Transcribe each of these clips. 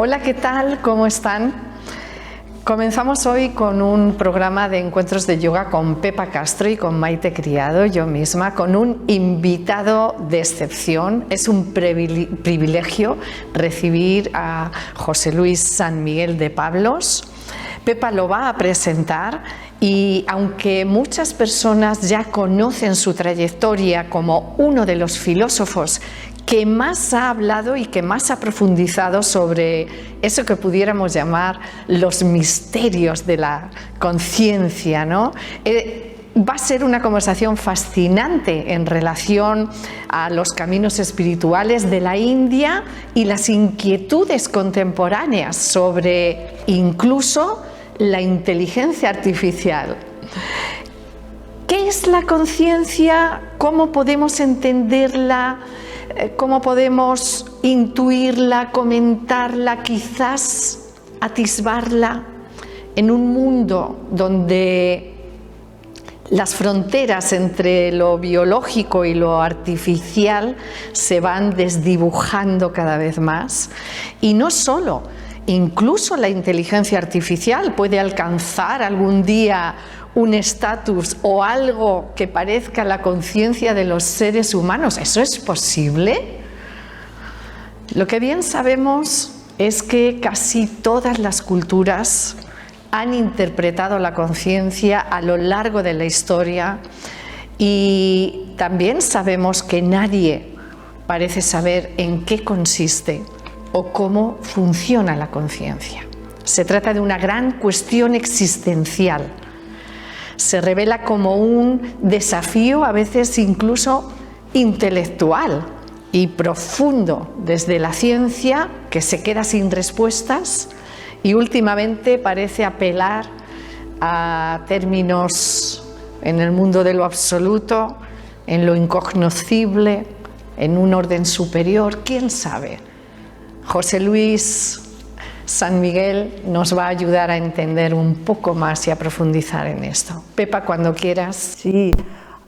Hola, ¿qué tal? ¿Cómo están? Comenzamos hoy con un programa de encuentros de yoga con Pepa Castro y con Maite Criado, yo misma, con un invitado de excepción. Es un privilegio recibir a José Luis San Miguel de Pablos. Pepa lo va a presentar y aunque muchas personas ya conocen su trayectoria como uno de los filósofos que más ha hablado y que más ha profundizado sobre eso que pudiéramos llamar los misterios de la conciencia, ¿no? Va a ser una conversación fascinante en relación a los caminos espirituales de la India y las inquietudes contemporáneas sobre incluso la inteligencia artificial. ¿Qué es la conciencia? ¿Cómo podemos entenderla? ¿Cómo podemos intuirla, comentarla, quizás atisbarla en un mundo donde las fronteras entre lo biológico y lo artificial se van desdibujando cada vez más? Y no solo, incluso la inteligencia artificial puede alcanzar algún día un estatus o algo que parezca la conciencia de los seres humanos. ¿Eso es posible? Lo que bien sabemos es que casi todas las culturas han interpretado la conciencia a lo largo de la historia y también sabemos que nadie parece saber en qué consiste o cómo funciona la conciencia. Se trata de una gran cuestión existencial. Se revela como un desafío, a veces incluso intelectual y profundo desde la ciencia, que se queda sin respuestas y últimamente parece apelar a términos en el mundo de lo absoluto, en lo incognoscible, en un orden superior. ¿Quién sabe? José Luis San Miguel nos va a ayudar a entender un poco más y a profundizar en esto. Pepa, cuando quieras. Sí,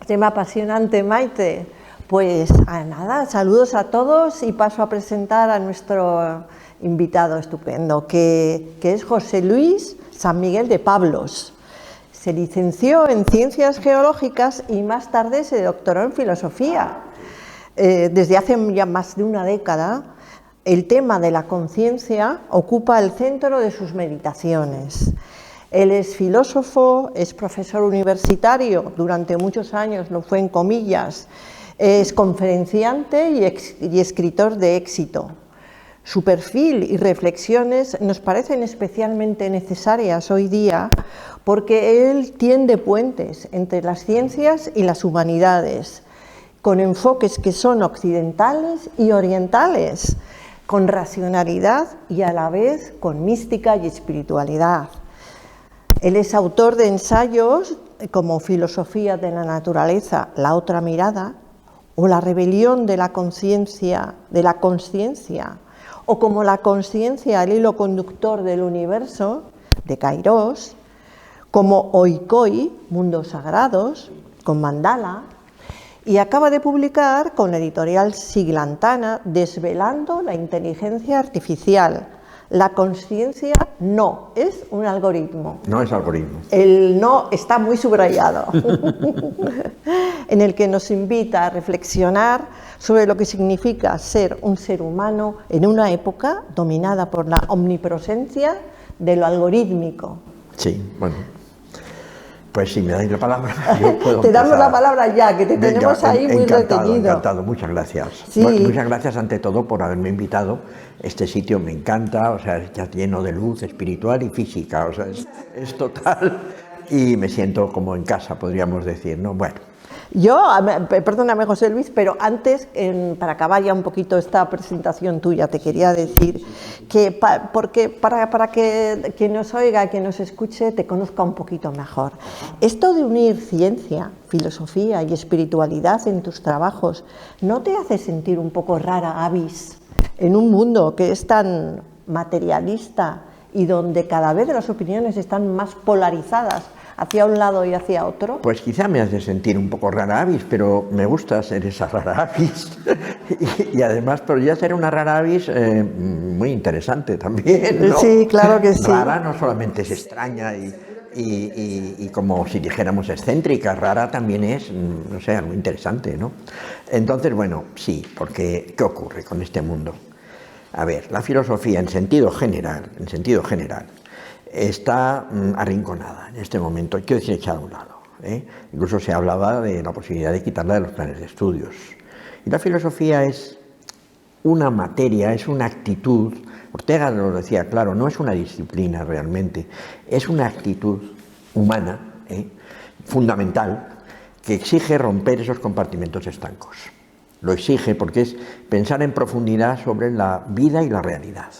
tema apasionante, Maite. Pues nada, saludos a todos y paso a presentar a nuestro invitado estupendo, que es José Luis San Miguel de Pablos. Se licenció en Ciencias Geológicas y más tarde se doctoró en Filosofía. Desde hace ya más de una década, el tema de la conciencia ocupa el centro de sus meditaciones. Él es filósofo, es profesor universitario, durante muchos años lo fue en comillas, es conferenciante y escritor de éxito. Su perfil y reflexiones nos parecen especialmente necesarias hoy día porque él tiende puentes entre las ciencias y las humanidades, con enfoques que son occidentales y orientales, con racionalidad y a la vez con mística y espiritualidad. Él es autor de ensayos como Filosofía de la naturaleza, la otra mirada, o La rebelión de la conciencia, o como La conciencia, el hilo conductor del universo, de Kairos, como Oikoi, mundos sagrados, con Mandala, y acaba de publicar con la editorial Siglantana Desvelando la inteligencia artificial. La conciencia no es un algoritmo. No es algoritmo. El no está muy subrayado. En el que nos invita a reflexionar sobre lo que significa ser un ser humano en una época dominada por la omnipresencia de lo algorítmico. Sí, bueno. Pues si me dais la palabra, yo puedo Te damos empezar. la palabra ya, que te tenemos ahí muy retenido. Encantado, muchas gracias. Sí. Bueno, muchas gracias ante todo por haberme invitado. Este sitio me encanta, o sea, está lleno de luz espiritual y física, o sea, es total. Y me siento como en casa, podríamos decir, ¿no? Bueno. Yo, perdóname José Luis, pero antes, para acabar ya un poquito esta presentación tuya, te quería decir que para que quien nos oiga, quien nos escuche, te conozca un poquito mejor. Esto de unir ciencia, filosofía y espiritualidad en tus trabajos, ¿no te hace sentir un poco rara avis en un mundo que es tan materialista y donde cada vez las opiniones están más polarizadas hacia un lado y hacia otro? Pues quizá me hace sentir un poco rara avis, pero me gusta ser esa rara avis Y además podría ser una rara avis muy interesante también, ¿no? Sí, claro que sí. Rara no solamente es extraña y como si dijéramos excéntrica, rara también es, no sé, algo interesante, ¿no? Entonces, bueno, sí, porque ¿qué ocurre con este mundo? A ver, la filosofía en sentido general, está arrinconada en este momento, quiero decir, echada a un lado, ¿eh? Incluso se hablaba de la posibilidad de quitarla de los planes de estudios. Y la filosofía es una materia, es una actitud. Ortega lo decía claro, no es una disciplina realmente, es una actitud humana, fundamental, que exige romper esos compartimentos estancos. Lo exige porque es pensar en profundidad sobre la vida y la realidad.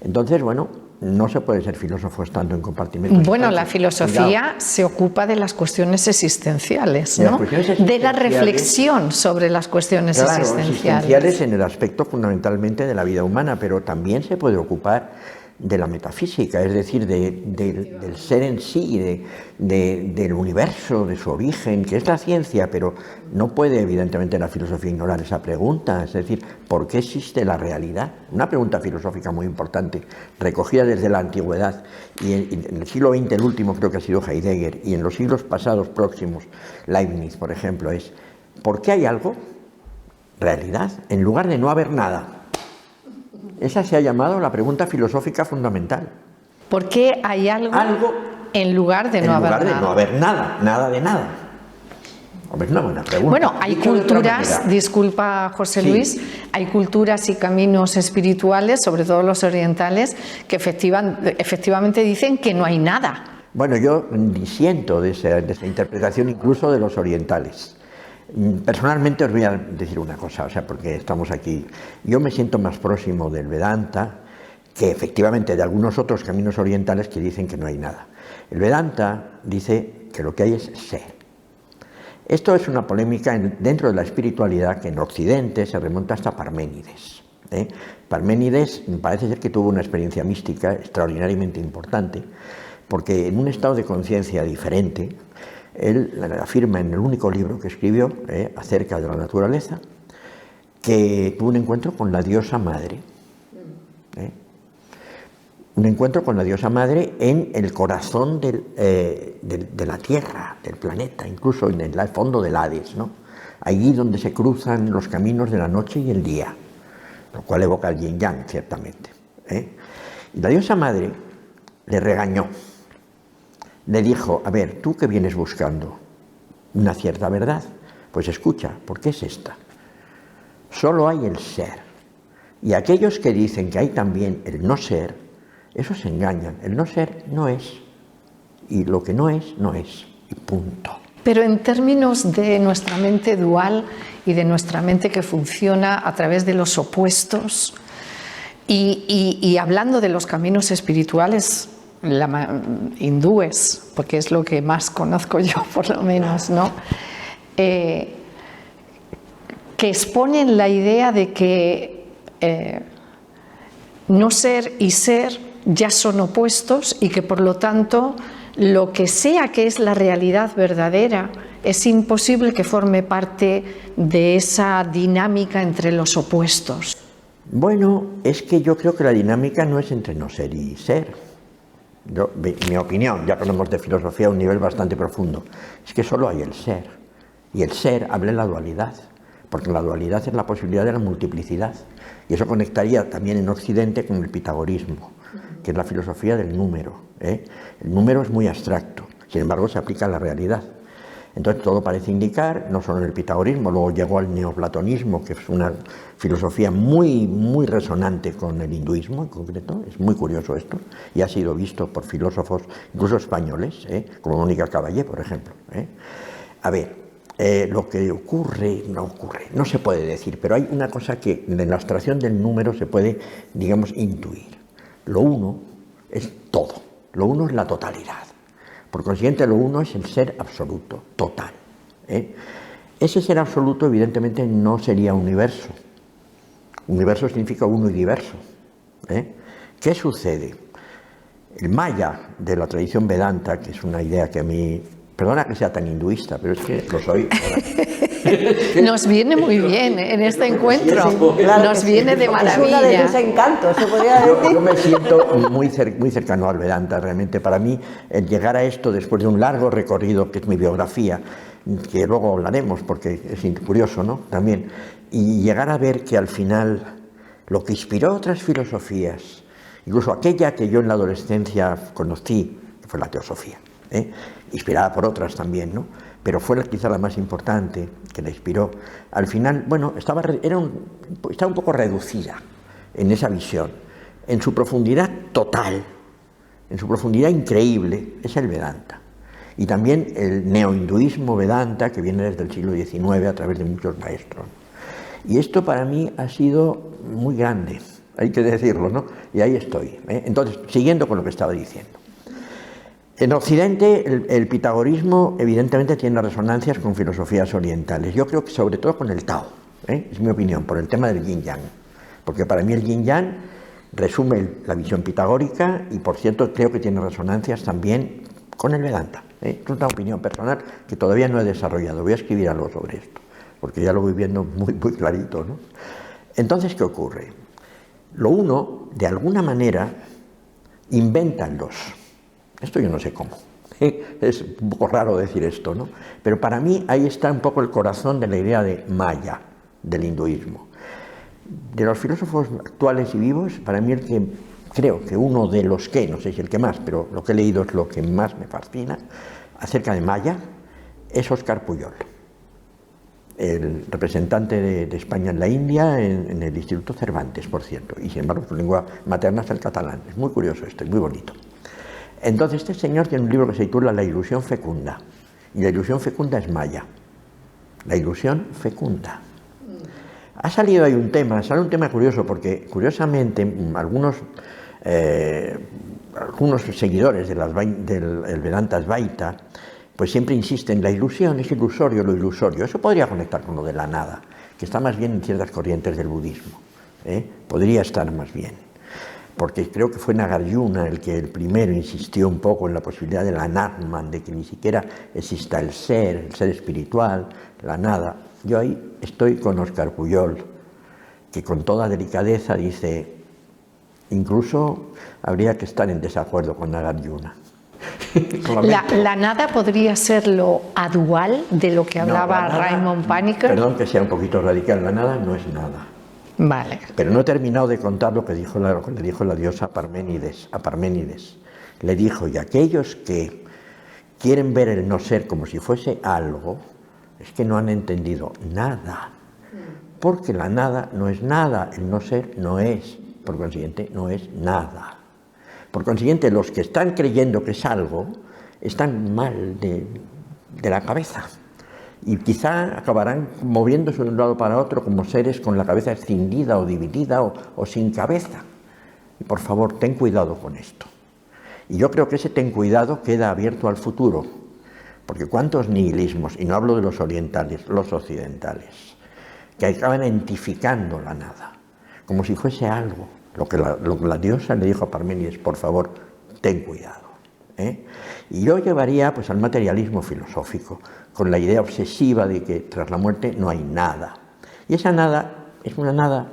Entonces, bueno, no se puede ser filósofo estando en compartimentos Bueno, estancos. la filosofía Cuidado. se ocupa de las cuestiones existenciales, ¿no? De la reflexión sobre las cuestiones existenciales. En el aspecto fundamentalmente de la vida humana, pero también se puede ocupar de la metafísica, es decir, del ser en sí, del universo, de su origen, que es la ciencia, pero no puede evidentemente la filosofía ignorar esa pregunta, es decir, ¿por qué existe la realidad? Una pregunta filosófica muy importante, recogida desde la antigüedad, y en el siglo XX el último creo que ha sido Heidegger, y en los siglos pasados próximos, Leibniz, por ejemplo, es ¿por qué hay algo? Realidad, en lugar de no haber nada. Esa se ha llamado la pregunta filosófica fundamental. ¿Por qué hay algo en lugar de no haber nada? En lugar de no haber nada, nada de nada. Hombre, es una buena pregunta. Bueno, hay culturas, disculpa José Luis, hay culturas y caminos espirituales, sobre todo los orientales, que efectivamente dicen que no hay nada. Bueno, yo disiento de esa interpretación incluso de los orientales. Personalmente os voy a decir una cosa, o sea, porque estamos aquí. Yo me siento más próximo del Vedanta que efectivamente de algunos otros caminos orientales que dicen que no hay nada. El Vedanta dice que lo que hay es ser. Esto es una polémica dentro de la espiritualidad que en Occidente se remonta hasta Parménides. Parménides parece ser que tuvo una experiencia mística extraordinariamente importante, porque en un estado de conciencia diferente, él afirma en el único libro que escribió acerca de la naturaleza que tuvo un encuentro con la diosa madre. Un encuentro con la diosa madre en el corazón de la Tierra, del planeta, incluso en el fondo del Hades, ¿no? Allí donde se cruzan los caminos de la noche y el día, lo cual evoca el yin yang, ciertamente. Y la diosa madre le regañó. Le dijo, a ver, ¿tú qué vienes buscando? ¿Una cierta verdad? Pues escucha, porque es esta. Solo hay el ser. Y aquellos que dicen que hay también el no ser, esos se engañan. El no ser no es. Y lo que no es, no es. Y punto. Pero en términos de nuestra mente dual y de nuestra mente que funciona a través de los opuestos, y hablando de los caminos espirituales, hindúes, porque es lo que más conozco yo, por lo menos, ¿no? Que exponen la idea de que no ser y ser ya son opuestos y que por lo tanto lo que sea que es la realidad verdadera es imposible que forme parte de esa dinámica entre los opuestos. Bueno, es que yo creo que la dinámica no es entre no ser y ser. Mi opinión, ya que hablamos de filosofía a un nivel bastante profundo, es que solo hay el ser. Y el ser habla en la dualidad, porque la dualidad es la posibilidad de la multiplicidad. Y eso conectaría también en Occidente con el pitagorismo, que es la filosofía del número. El número es muy abstracto, sin embargo se aplica a la realidad. Entonces todo parece indicar, no solo en el pitagorismo, luego llegó al neoplatonismo, que es una filosofía muy, muy resonante con el hinduismo en concreto, es muy curioso esto, y ha sido visto por filósofos, incluso españoles, como Mónica Caballé, por ejemplo. A ver, lo que ocurre, no se puede decir, pero hay una cosa que en la abstracción del número se puede, digamos, intuir. Lo uno es todo, lo uno es la totalidad. Por consiguiente, lo uno es el ser absoluto, total. Ese ser absoluto, evidentemente, no sería universo. Universo significa uno y diverso. ¿Qué sucede? El Maya de la tradición Vedanta, que es una idea que a mí, perdona que sea tan hinduista, pero es que lo soy. Nos viene muy bien en este encuentro, Claro nos que sí. viene de Es uno de sus maravilla. encantos, se podría Yo decir. me siento muy cercano al Vedanta, realmente. Para mí, el llegar a esto después de un largo recorrido, que es mi biografía, que luego hablaremos porque es curioso, ¿no? También, y llegar a ver que al final lo que inspiró otras filosofías, incluso aquella que yo en la adolescencia conocí, que fue la teosofía, inspirada por otras también, ¿no? Pero fue quizá la más importante que la inspiró. Al final, bueno, estaba un poco reducida en esa visión. En su profundidad total, en su profundidad increíble, es el Vedanta. Y también el neohinduismo Vedanta, que viene desde el siglo XIX a través de muchos maestros. Y esto para mí ha sido muy grande, hay que decirlo, ¿no? Y ahí estoy. Entonces, siguiendo con lo que estaba diciendo. En Occidente, el pitagorismo evidentemente tiene resonancias con filosofías orientales. Yo creo que sobre todo con el Tao, es mi opinión, por el tema del yin-yang. Porque para mí el yin-yang resume la visión pitagórica y, por cierto, creo que tiene resonancias también con el Vedanta. Es una opinión personal que todavía no he desarrollado. Voy a escribir algo sobre esto, porque ya lo voy viendo muy clarito, ¿no? Entonces, ¿qué ocurre? Lo uno, de alguna manera, inventan esto yo no sé cómo, es un poco raro decir esto, ¿no? Pero para mí ahí está un poco el corazón de la idea de Maya, del hinduismo. De los filósofos actuales y vivos, para mí el que creo que uno de los que, no sé si el que más, pero lo que he leído es lo que más me fascina, acerca de Maya, es Óscar Pujol, el representante de España en la India, en el Instituto Cervantes, por cierto, y sin embargo su lengua materna es el catalán. Es muy curioso esto y muy bonito. Entonces este señor tiene un libro que se titula La ilusión fecunda, y la ilusión fecunda es Maya, la ilusión fecunda. Ha salido ahí un tema, sale un tema curioso, porque curiosamente algunos seguidores del Vedanta Advaita pues siempre insisten, la ilusión es ilusorio, lo ilusorio. Eso podría conectar con lo de la nada, que está más bien en ciertas corrientes del budismo, podría estar más bien. Porque creo que fue Nagarjuna el que el primero insistió un poco en la posibilidad del anatman, de que ni siquiera exista el ser espiritual, la nada. Yo ahí estoy con Óscar Pujol, que con toda delicadeza dice, incluso habría que estar en desacuerdo con Nagarjuna. La nada podría ser lo adual de lo que hablaba Raymond Panikkar. Perdón que sea un poquito radical, la nada no es nada. Vale. Pero no he terminado de contar lo que le dijo la diosa a Parménides. Le dijo, y aquellos que quieren ver el no ser como si fuese algo, es que no han entendido nada. Porque la nada no es nada, el no ser no es, por consiguiente, no es nada. Por consiguiente, los que están creyendo que es algo, están mal de la cabeza. Y quizá acabarán moviéndose de un lado para otro como seres con la cabeza escindida o dividida o sin cabeza. Y por favor, ten cuidado con esto. Y yo creo que ese ten cuidado queda abierto al futuro, porque cuántos nihilismos, y no hablo de los orientales, los occidentales, que acaban identificando la nada, como si fuese algo. Lo que la diosa le dijo a Parménides, por favor, ten cuidado. Y yo llevaría pues al materialismo filosófico, con la idea obsesiva de que tras la muerte no hay nada. Y esa nada es una nada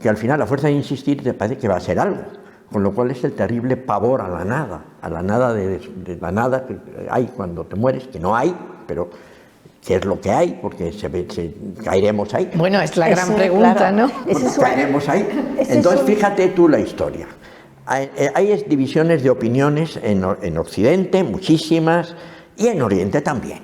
que al final, a fuerza de insistir, te parece que va a ser algo, con lo cual es el terrible pavor a la nada de la nada que hay cuando te mueres, que no hay, pero ¿qué es lo que hay? Porque caeremos ahí. Bueno, es la gran pregunta, claro, ¿no? Caeremos ahí. Entonces, fíjate tú la historia. Hay divisiones de opiniones en Occidente, muchísimas, y en Oriente también.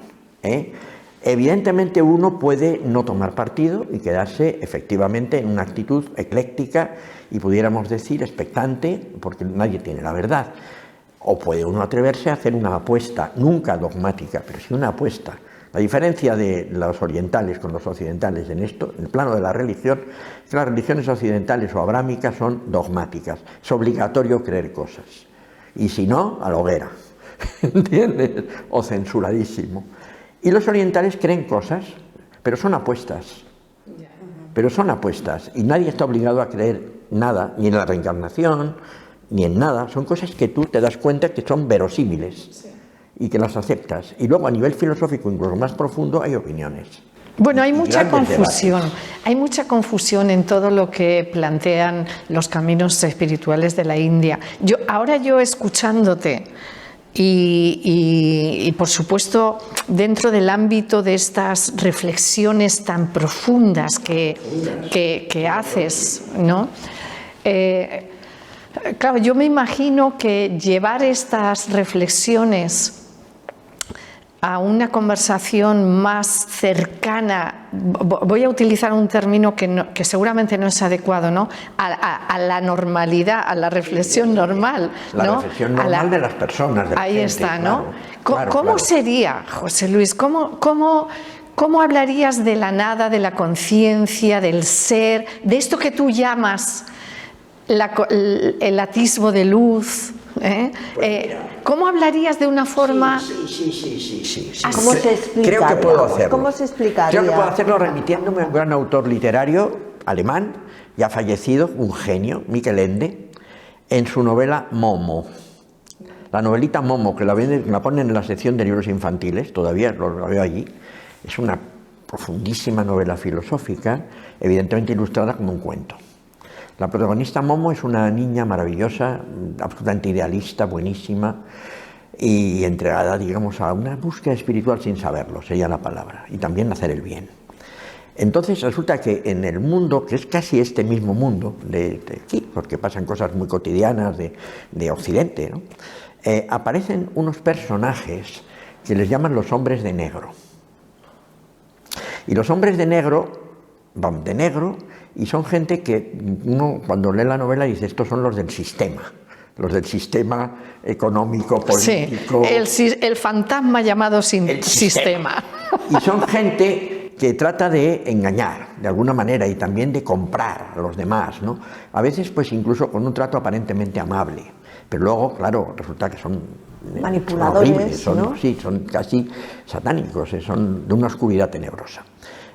Evidentemente uno puede no tomar partido y quedarse efectivamente en una actitud ecléctica y pudiéramos decir expectante, porque nadie tiene la verdad. O puede uno atreverse a hacer una apuesta, nunca dogmática, pero sí una apuesta. La diferencia de los orientales con los occidentales en esto, en el plano de la religión, es que las religiones occidentales o abrámicas son dogmáticas. Es obligatorio creer cosas. Y si no, a la hoguera. ¿Entiendes? O censuradísimo. Y los orientales creen cosas, pero son apuestas. Pero son apuestas. Y nadie está obligado a creer nada, ni en la reencarnación, ni en nada. Son cosas que tú te das cuenta que son verosímiles. Sí. Y que las aceptas. Y luego a nivel filosófico, incluso más profundo, hay opiniones. Bueno, hay y mucha grandes confusión. debates. Hay mucha confusión en todo lo que plantean los caminos espirituales de la India. Ahora yo escuchándote y por supuesto dentro del ámbito de estas reflexiones tan profundas que haces, ¿no? Claro, yo me imagino que llevar estas reflexiones a una conversación más cercana, voy a utilizar un término que seguramente no es adecuado, ¿no? A la normalidad, a la reflexión normal, ¿no? La reflexión normal de las personas. De la ahí gente, está, ¿no? Claro, ¿Cómo sería, José Luis? ¿Cómo hablarías de la nada, de la conciencia, del ser, de esto que tú llamas el atisbo de luz? ¿Cómo hablarías de una forma? Sí. ¿Cómo se explicaría? Creo que puedo hacerlo. ¿Cómo se explicaría? Creo que puedo hacerlo remitiéndome a un gran autor literario alemán, ya fallecido, un genio, Miquel Ende, en su novela Momo. La novelita Momo, que la ponen en la sección de libros infantiles, todavía lo veo allí, es una profundísima novela filosófica, evidentemente ilustrada como un cuento. La protagonista Momo es una niña maravillosa, absolutamente idealista, buenísima y entregada, digamos, a una búsqueda espiritual sin saberlo, sería la palabra, y también hacer el bien. Entonces resulta que en el mundo, que es casi este mismo mundo de aquí, porque pasan cosas muy cotidianas de Occidente, ¿no? Aparecen unos personajes que les llaman los hombres de negro. Y los hombres de negro van de negro y son gente que uno cuando lee la novela dice estos son los del sistema económico, político. Sí, el fantasma llamado sistema. Y son gente que trata de engañar de alguna manera y también de comprar a los demás, ¿no? A veces pues incluso con un trato aparentemente amable, pero luego claro resulta que son manipuladores, son horribles, ¿no? Sí, son casi satánicos, son de una oscuridad tenebrosa.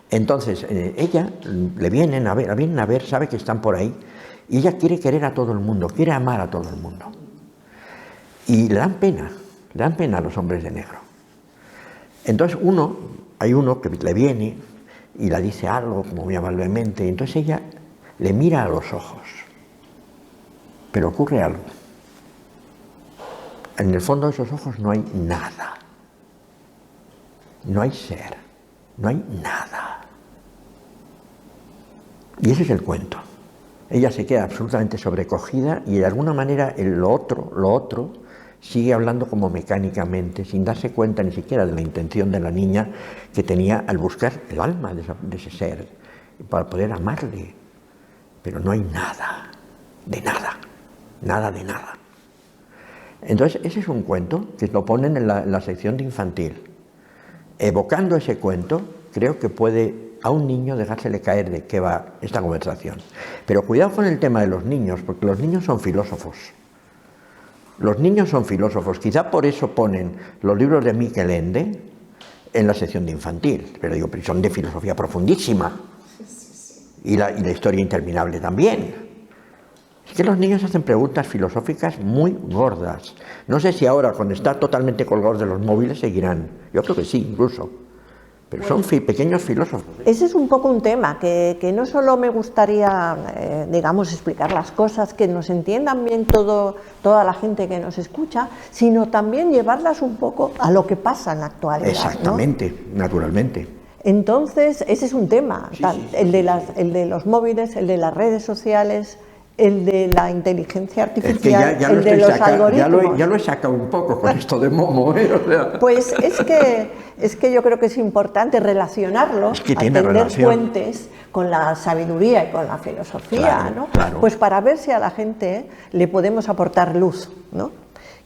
Entonces, ella le vienen a ver, sabe que están por ahí, y ella quiere querer a todo el mundo, quiere amar a todo el mundo. Y le dan pena a los hombres de negro. Entonces hay uno que le viene y le dice algo como muy amablemente, y entonces ella le mira a los ojos, pero ocurre algo. En el fondo de esos ojos no hay nada, no hay ser, no hay nada. Y ese es el cuento. Ella se queda absolutamente sobrecogida y de alguna manera lo otro, sigue hablando como mecánicamente, sin darse cuenta ni siquiera de la intención de la niña que tenía al buscar el alma de ese ser, para poder amarle. Pero no hay nada, de nada, nada de nada. Entonces, ese es un cuento que lo ponen en la sección de infantil. Evocando ese cuento, creo que puede a un niño dejársele caer de qué va esta conversación. Pero cuidado con el tema de los niños, porque los niños son filósofos. Los niños son filósofos, quizá por eso ponen los libros de Miquel Ende en la sección de infantil, pero digo, son de filosofía profundísima. Y la historia interminable también. Es que los niños hacen preguntas filosóficas muy gordas. No sé si ahora, cuando están totalmente colgados de los móviles, seguirán. Yo creo que sí, incluso. Pero son pequeños filósofos. Ese es un poco un tema, que no solo me gustaría, digamos, explicar las cosas, que nos entiendan bien toda la gente que nos escucha, sino también llevarlas un poco a lo que pasa en la actualidad. Exactamente, ¿no? Naturalmente. Entonces, ese es un tema, Sí. el de los móviles, el de las redes sociales, el de la inteligencia artificial, Es que el de los algoritmos. ya lo he sacado un poco con esto de Momo, ¿eh? O sea, Pues es que yo creo que es importante relacionarlo, es que tiene atender relación. puentes con la sabiduría y con la filosofía, Claro, ¿no? claro. Pues para ver si a la gente le podemos aportar luz, ¿no?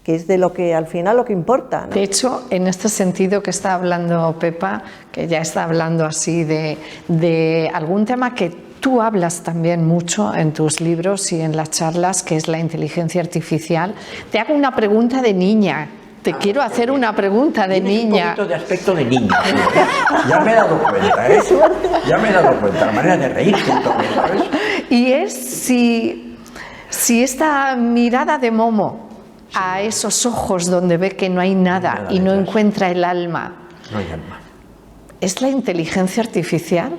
Que es de lo que al final lo que importa, ¿no? De hecho, en este sentido que está hablando Pepa, que ya está hablando así de algún tema que tú hablas también mucho en tus libros y en las charlas, que es la inteligencia artificial, te hago una pregunta de niña. Te quiero hacer una pregunta de tienes niña. un poquito de aspecto de niña. Ya me he dado cuenta, ¿eh? Ya me he dado cuenta, la manera de reírse un toque, ¿sabes? Y es si esta mirada de Momo a esos ojos donde ve que no hay nada y no detrás. encuentra el alma, No hay alma. ¿Es la inteligencia artificial?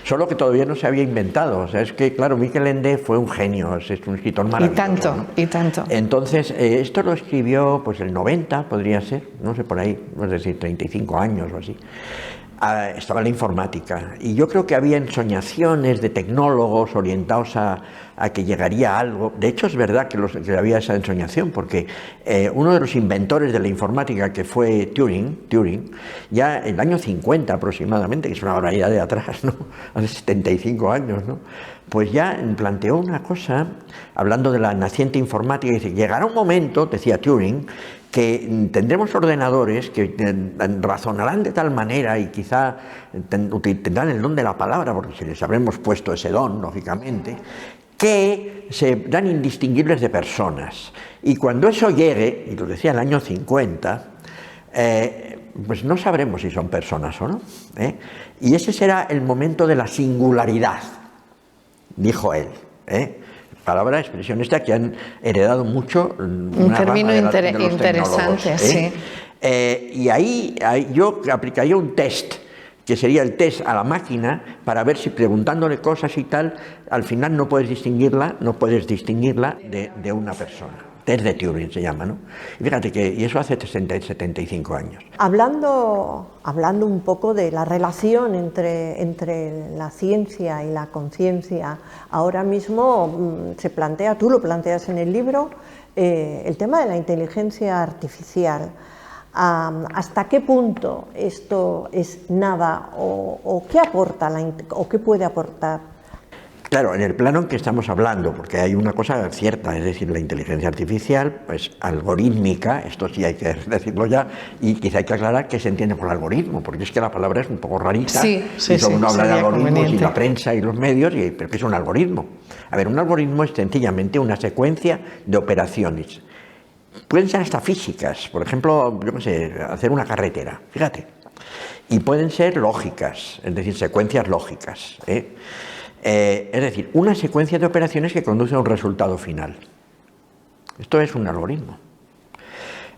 Solo que todavía no se había inventado. O sea, es que, claro, Miquel Ende fue un genio, es un escritor maravilloso. Y tanto, ¿no? y tanto. Entonces, esto lo escribió, pues, el 90, podría ser, no sé, por ahí, es decir, 35 años o así. Estaba la informática, y yo creo que había ensoñaciones de tecnólogos orientados a que llegaría algo. De hecho, es verdad que había esa ensoñación, porque uno de los inventores de la informática, que fue Turing, ya en el año 50 aproximadamente, que es una barbaridad de atrás, ¿no? Hace 75 años, ¿no? Pues ya planteó una cosa, hablando de la naciente informática, y dice, llegará un momento, decía Turing, que tendremos ordenadores que razonarán de tal manera y quizá tendrán el don de la palabra, porque si les habremos puesto ese don, lógicamente, que se dan indistinguibles de personas. Y cuando eso llegue, y lo decía el año 50, pues no sabremos si son personas o no. Y ese será el momento de la singularidad, dijo él. Palabra, expresión esta que han heredado mucho. Un término interesante, sí. Y ahí yo aplicaría un test, que sería el test a la máquina, para ver si preguntándole cosas y tal, al final no puedes distinguirla de una persona. Test de Turing se llama, ¿no? Y fíjate y eso hace 75 años. Hablando un poco de la relación entre la ciencia y la conciencia, ahora mismo se plantea, tú lo planteas en el libro, el tema de la inteligencia artificial. ¿Hasta qué punto esto es nada o qué aporta o qué puede aportar? Claro, en el plano en que estamos hablando, porque hay una cosa cierta, es decir, la inteligencia artificial, pues algorítmica, esto sí hay que decirlo ya, y quizá hay que aclarar qué se entiende por algoritmo, porque es que la palabra es un poco rarita, y todo el mundo habla de algoritmos y la prensa y los medios, pero ¿qué es un algoritmo? A ver, un algoritmo es sencillamente una secuencia de operaciones. Pueden ser hasta físicas, por ejemplo, yo qué sé, hacer una carretera, fíjate, y pueden ser lógicas, es decir, secuencias lógicas, es decir, una secuencia de operaciones que conduce a un resultado final. Esto es un algoritmo.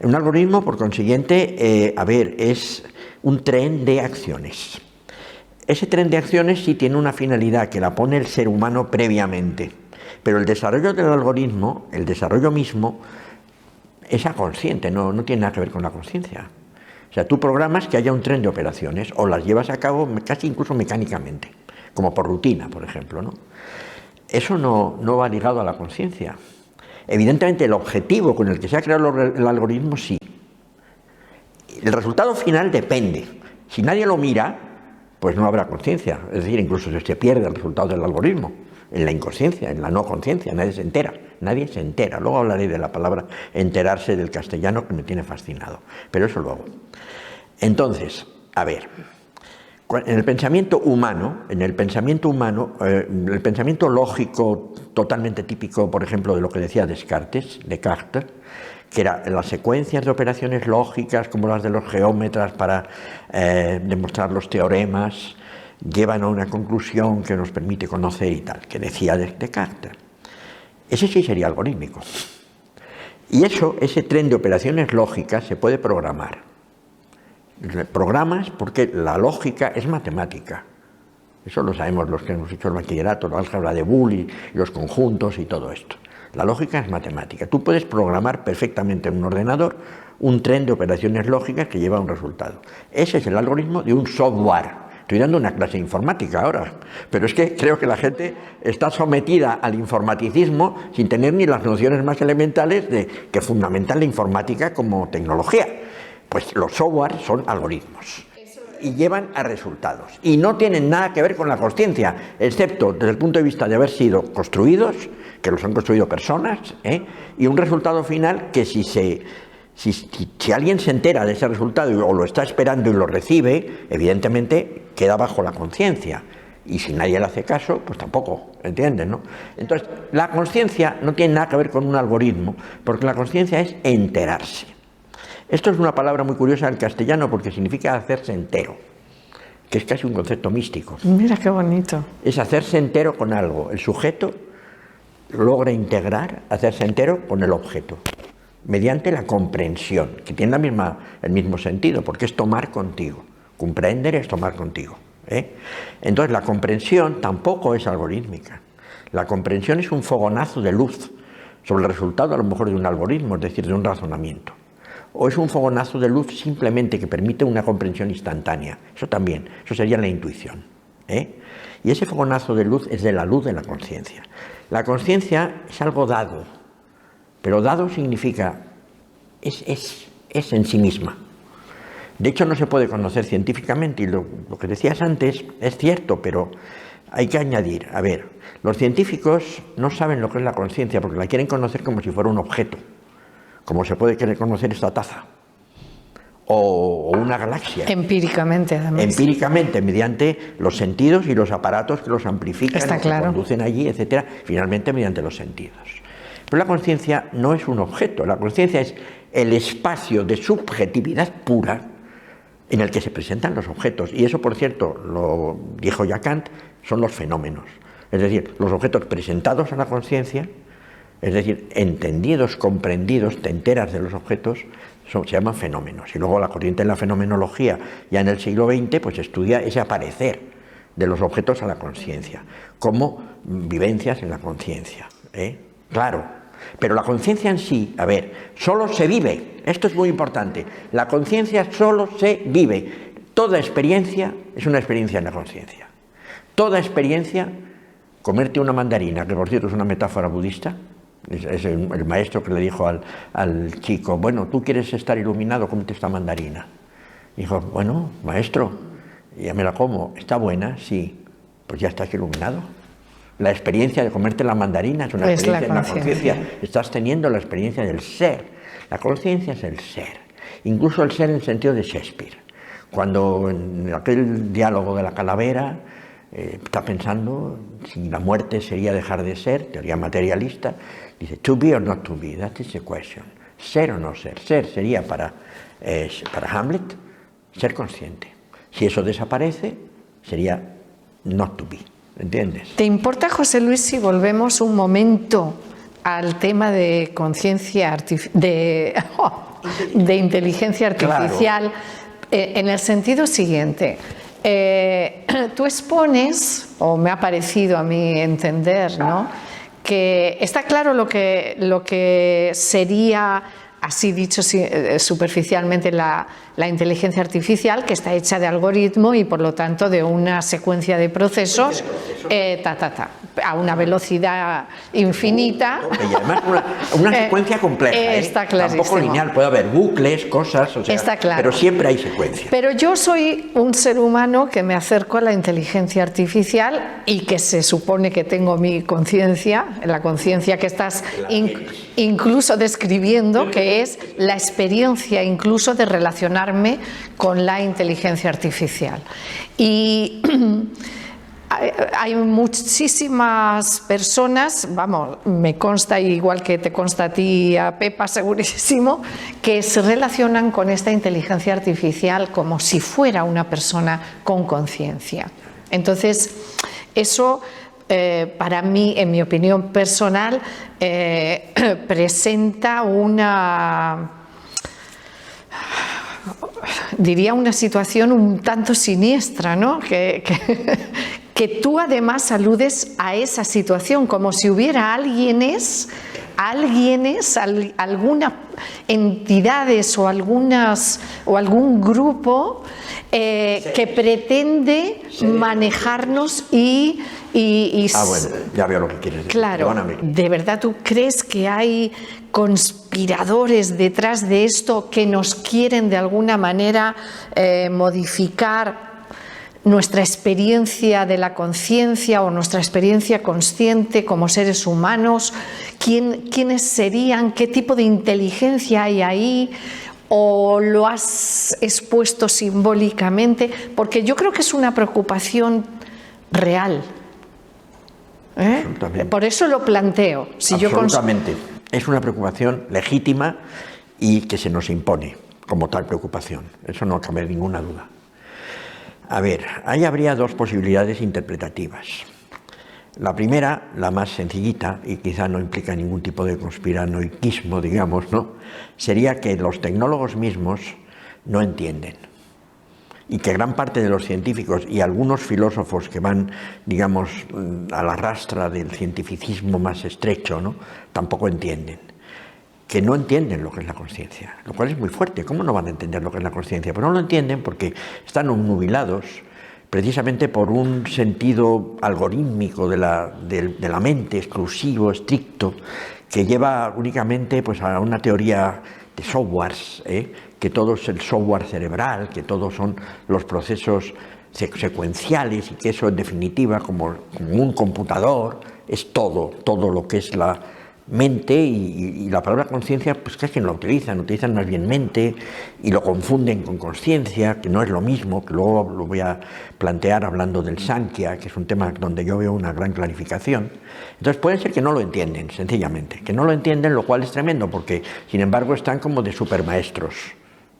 Un algoritmo, por consiguiente, es un tren de acciones. Ese tren de acciones sí tiene una finalidad que la pone el ser humano previamente, pero el desarrollo del algoritmo, el desarrollo mismo, es consciente, no tiene nada que ver con la conciencia. O sea, tú programas que haya un tren de operaciones o las llevas a cabo casi incluso mecánicamente, como por rutina, por ejemplo, ¿no? Eso no va ligado a la conciencia. Evidentemente, el objetivo con el que se ha creado el algoritmo, sí. El resultado final depende. Si nadie lo mira, pues no habrá conciencia. Es decir, incluso se pierde el resultado del algoritmo. En la inconsciencia, en la no conciencia, nadie se entera. Luego hablaré de la palabra enterarse del castellano, que me tiene fascinado. Pero eso luego. Entonces, a ver... En el pensamiento humano, el pensamiento lógico totalmente típico, por ejemplo, de lo que decía Descartes, que eran las secuencias de operaciones lógicas, como las de los geómetras para demostrar los teoremas, llevan a una conclusión que nos permite conocer y tal, que decía Descartes. Ese sí sería algorítmico. Y ese tren de operaciones lógicas se puede programar. Programas porque la lógica es matemática. Eso lo sabemos los que hemos hecho el bachillerato, la álgebra de Boole, los conjuntos y todo esto. La lógica es matemática. Tú puedes programar perfectamente en un ordenador un tren de operaciones lógicas que lleva a un resultado. Ese es el algoritmo de un software. Estoy dando una clase de informática ahora, pero es que creo que la gente está sometida al informaticismo sin tener ni las nociones más elementales que fundamentan la informática como tecnología. Pues los software son algoritmos y llevan a resultados y no tienen nada que ver con la consciencia, excepto desde el punto de vista de haber sido construidos, que los han construido personas, y un resultado final que si alguien se entera de ese resultado o lo está esperando y lo recibe, evidentemente queda bajo la conciencia. Y si nadie le hace caso, pues tampoco, ¿entiendes, no? Entonces, la conciencia no tiene nada que ver con un algoritmo, porque la conciencia es enterarse. Esto es una palabra muy curiosa en castellano porque significa hacerse entero, que es casi un concepto místico. Mira qué bonito. Es hacerse entero con algo. El sujeto logra integrar, hacerse entero con el objeto, mediante la comprensión, que tiene el mismo sentido, porque es tomar contigo. Comprender es tomar contigo. Entonces la comprensión tampoco es algorítmica. La comprensión es un fogonazo de luz sobre el resultado a lo mejor de un algoritmo, es decir, de un razonamiento. O es un fogonazo de luz simplemente que permite una comprensión instantánea. Eso también, eso sería la intuición. Y ese fogonazo de luz es de la luz de la conciencia. La conciencia es algo dado, pero dado significa, es en sí misma. De hecho no se puede conocer científicamente, y lo que decías antes es cierto, pero hay que añadir, a ver, los científicos no saben lo que es la conciencia porque la quieren conocer como si fuera un objeto, como se puede querer conocer esta taza, o una galaxia. Empíricamente, además. Empíricamente, mediante los sentidos y los aparatos que los amplifican, Está claro, que conducen allí, etcétera, finalmente mediante los sentidos. Pero la conciencia no es un objeto, la conciencia es el espacio de subjetividad pura en el que se presentan los objetos. Y eso, por cierto, lo dijo ya Kant, son los fenómenos. Es decir, los objetos presentados a la conciencia, es decir, entendidos, comprendidos, te enteras de los objetos, se llaman fenómenos. Y luego la corriente de la fenomenología, ya en el siglo XX, pues estudia ese aparecer de los objetos a la conciencia, como vivencias en la conciencia. Claro. Pero la conciencia en sí, a ver, solo se vive. Esto es muy importante. La conciencia solo se vive. Toda experiencia es una experiencia en la conciencia. Toda experiencia, comerte una mandarina, que por cierto es una metáfora budista, es el maestro que le dijo al chico, bueno, tú quieres estar iluminado, cómete esta mandarina. Dijo, bueno, maestro, ya me la como, ¿está buena? Sí, pues ya estás iluminado. La experiencia de comerte la mandarina es una experiencia en la conciencia. Estás teniendo la experiencia del ser. La conciencia es el ser. Incluso el ser en el sentido de Shakespeare. Cuando en aquel diálogo de la calavera está pensando si la muerte sería dejar de ser, teoría materialista, dice, to be or not to be, that is the question. Ser o no ser. Ser sería para Hamlet ser consciente. Si eso desaparece, sería not to be. ¿Entiendes? ¿Te importa, José Luis, si volvemos un momento al tema de conciencia de inteligencia artificial? Claro. En el sentido siguiente, tú expones, o me ha parecido a mí entender, ¿no?, que está claro lo que sería, así dicho superficialmente, la inteligencia artificial, que está hecha de algoritmo y por lo tanto de una secuencia de procesos a una velocidad infinita. Y además una secuencia compleja. Está clarísimo. Tampoco lineal, puede haber bucles, cosas, o sea, está claro. Pero siempre hay secuencia. Pero yo soy un ser humano que me acerco a la inteligencia artificial y que se supone que tengo mi conciencia, la conciencia que estás incluso describiendo, que es la experiencia incluso de relacionarme con la inteligencia artificial. Y hay muchísimas personas, vamos, me consta, igual que te consta a ti y a Pepa segurísimo, que se relacionan con esta inteligencia artificial como si fuera una persona con conciencia. Entonces, eso para mí, en mi opinión personal, presenta diría una situación un tanto siniestra, ¿no? Que tú además aludes a esa situación, como si hubiera algunas entidades o algún grupo que pretende manejarnos y bueno, ya veo lo que quieres decir. Claro, perdóname. ¿De verdad tú crees que hay conspiradores detrás de esto que nos quieren de alguna manera modificar nuestra experiencia de la conciencia o nuestra experiencia consciente como seres humanos? ¿Quiénes serían? ¿Qué tipo de inteligencia hay ahí? ¿O lo has expuesto simbólicamente? Porque yo creo que es una preocupación real. Por eso lo planteo. Absolutamente. Es una preocupación legítima y que se nos impone como tal preocupación. Eso no cabe ninguna duda. A ver, ahí habría dos posibilidades interpretativas. La primera, la más sencillita, y quizá no implica ningún tipo de conspiranoiquismo, digamos, ¿no?, sería que los tecnólogos mismos no entienden. y que gran parte de los científicos y algunos filósofos que van, digamos, a la rastra del cientificismo más estrecho, ¿no?, tampoco entienden. Que no entienden lo que es la consciencia, lo cual es muy fuerte. ¿Cómo no van a entender lo que es la consciencia? Pues no lo entienden porque están obnubilados precisamente por un sentido algorítmico de la mente, exclusivo, estricto, que lleva únicamente pues, a una teoría de softwares, que todo es el software cerebral, que todos son los procesos secuenciales y que eso en definitiva como un computador es todo lo que es la mente y la palabra conciencia pues casi no la utilizan más bien mente y lo confunden con consciencia, que no es lo mismo, que luego lo voy a plantear hablando del Sankhya, que es un tema donde yo veo una gran clarificación. Entonces puede ser que no lo entienden, sencillamente, que no lo entienden, lo cual es tremendo, porque sin embargo están como de supermaestros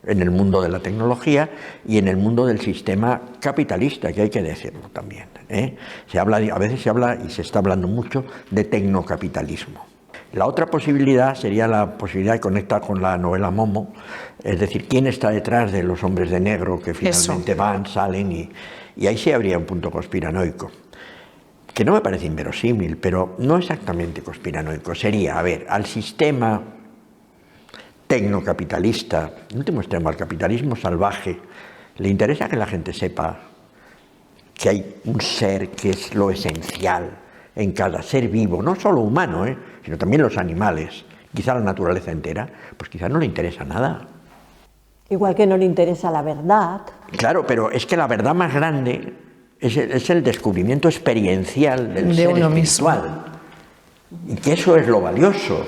en el mundo de la tecnología y en el mundo del sistema capitalista, que hay que decirlo también, a veces se habla y se está hablando mucho de tecnocapitalismo. La otra posibilidad sería la posibilidad de conectar con la novela Momo, es decir, quién está detrás de los hombres de negro que finalmente van, salen y ahí sí habría un punto conspiranoico, que no me parece inverosímil, pero no exactamente conspiranoico. Sería, a ver, al sistema tecnocapitalista, en último extremo, al capitalismo salvaje, le interesa que la gente sepa que hay un ser que es lo esencial en cada ser vivo, no solo humano, sino también los animales, quizá la naturaleza entera, pues quizá no le interesa nada. Igual que no le interesa la verdad. Claro, pero es que la verdad más grande es el descubrimiento experiencial del ser uno espiritual. Mismo. Y que eso es lo valioso,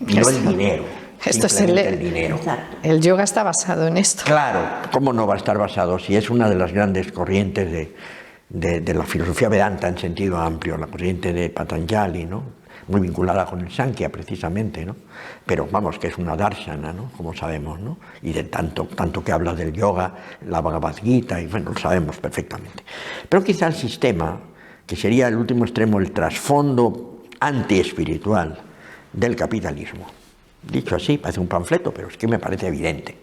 y no el dinero. Esto es el dinero. El yoga está basado en esto. Claro, ¿cómo no va a estar basado? Si es una de las grandes corrientes de la filosofía Vedanta en sentido amplio, la corriente de Patanjali, ¿no?, muy vinculada con el Sankhya precisamente, ¿no?, pero vamos, que es una darsana, ¿no?, como sabemos, ¿no?, y de tanto que habla del yoga, la Bhagavad Gita, y bueno, lo sabemos perfectamente. Pero quizá el sistema, que sería el último extremo, el trasfondo antiespiritual del capitalismo, dicho así, parece un panfleto, pero es que me parece evidente,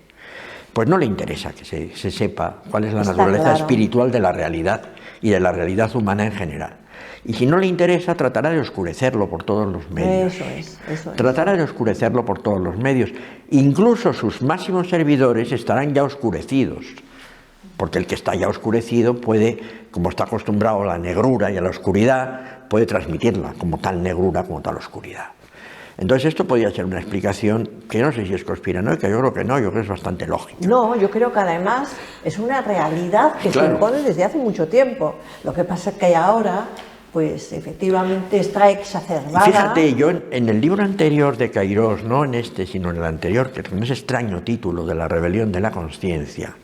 pues no le interesa que se sepa cuál es la naturaleza espiritual de la realidad y de la realidad humana en general. Y si no le interesa, tratará de oscurecerlo por todos los medios. Eso es. Tratará de oscurecerlo por todos los medios. Incluso sus máximos servidores estarán ya oscurecidos, porque el que está ya oscurecido puede, como está acostumbrado a la negrura y a la oscuridad, puede transmitirla como tal negrura, como tal oscuridad. Entonces esto podría ser una explicación que no sé si es conspiranoica, yo creo que no, yo creo que es bastante lógica. No, yo creo que además es una realidad que se impone desde hace mucho tiempo. Lo que pasa es que ahora, pues efectivamente está exacerbada. Fíjate, yo en el libro anterior de Cairós, no en este, sino en el anterior, que con ese extraño título de la rebelión de la consciencia,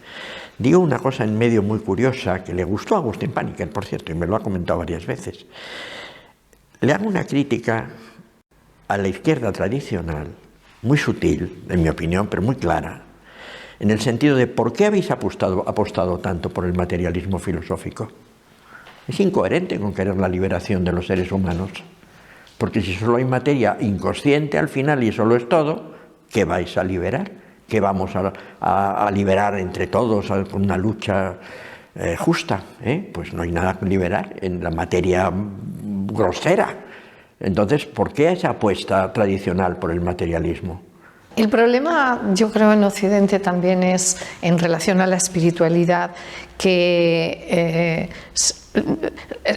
digo una cosa en medio muy curiosa que le gustó a Agustín Paniker, por cierto, y me lo ha comentado varias veces. Le hago una crítica a la izquierda tradicional, muy sutil, en mi opinión, pero muy clara, en el sentido de ¿por qué habéis apostado tanto por el materialismo filosófico? Es incoherente con querer la liberación de los seres humanos, porque si solo hay materia inconsciente al final y eso lo es todo, ¿qué vais a liberar? ¿Qué vamos a liberar entre todos con una lucha justa? Pues no hay nada que liberar en la materia grosera. Entonces, ¿por qué esa apuesta tradicional por el materialismo? El problema, yo creo, en Occidente también es en relación a la espiritualidad, que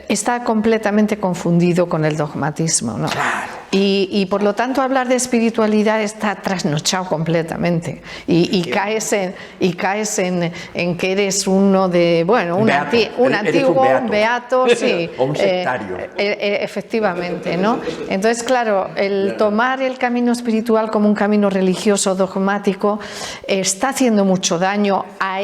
está completamente confundido con el dogmatismo, ¿no? Claro. Y por lo tanto hablar de espiritualidad está trasnochado completamente y caes en que eres uno de, bueno, un antiguo, un beato, sí, o un sectario. Efectivamente, ¿no? Entonces, claro, el tomar el camino espiritual como un camino religioso dogmático está haciendo mucho daño a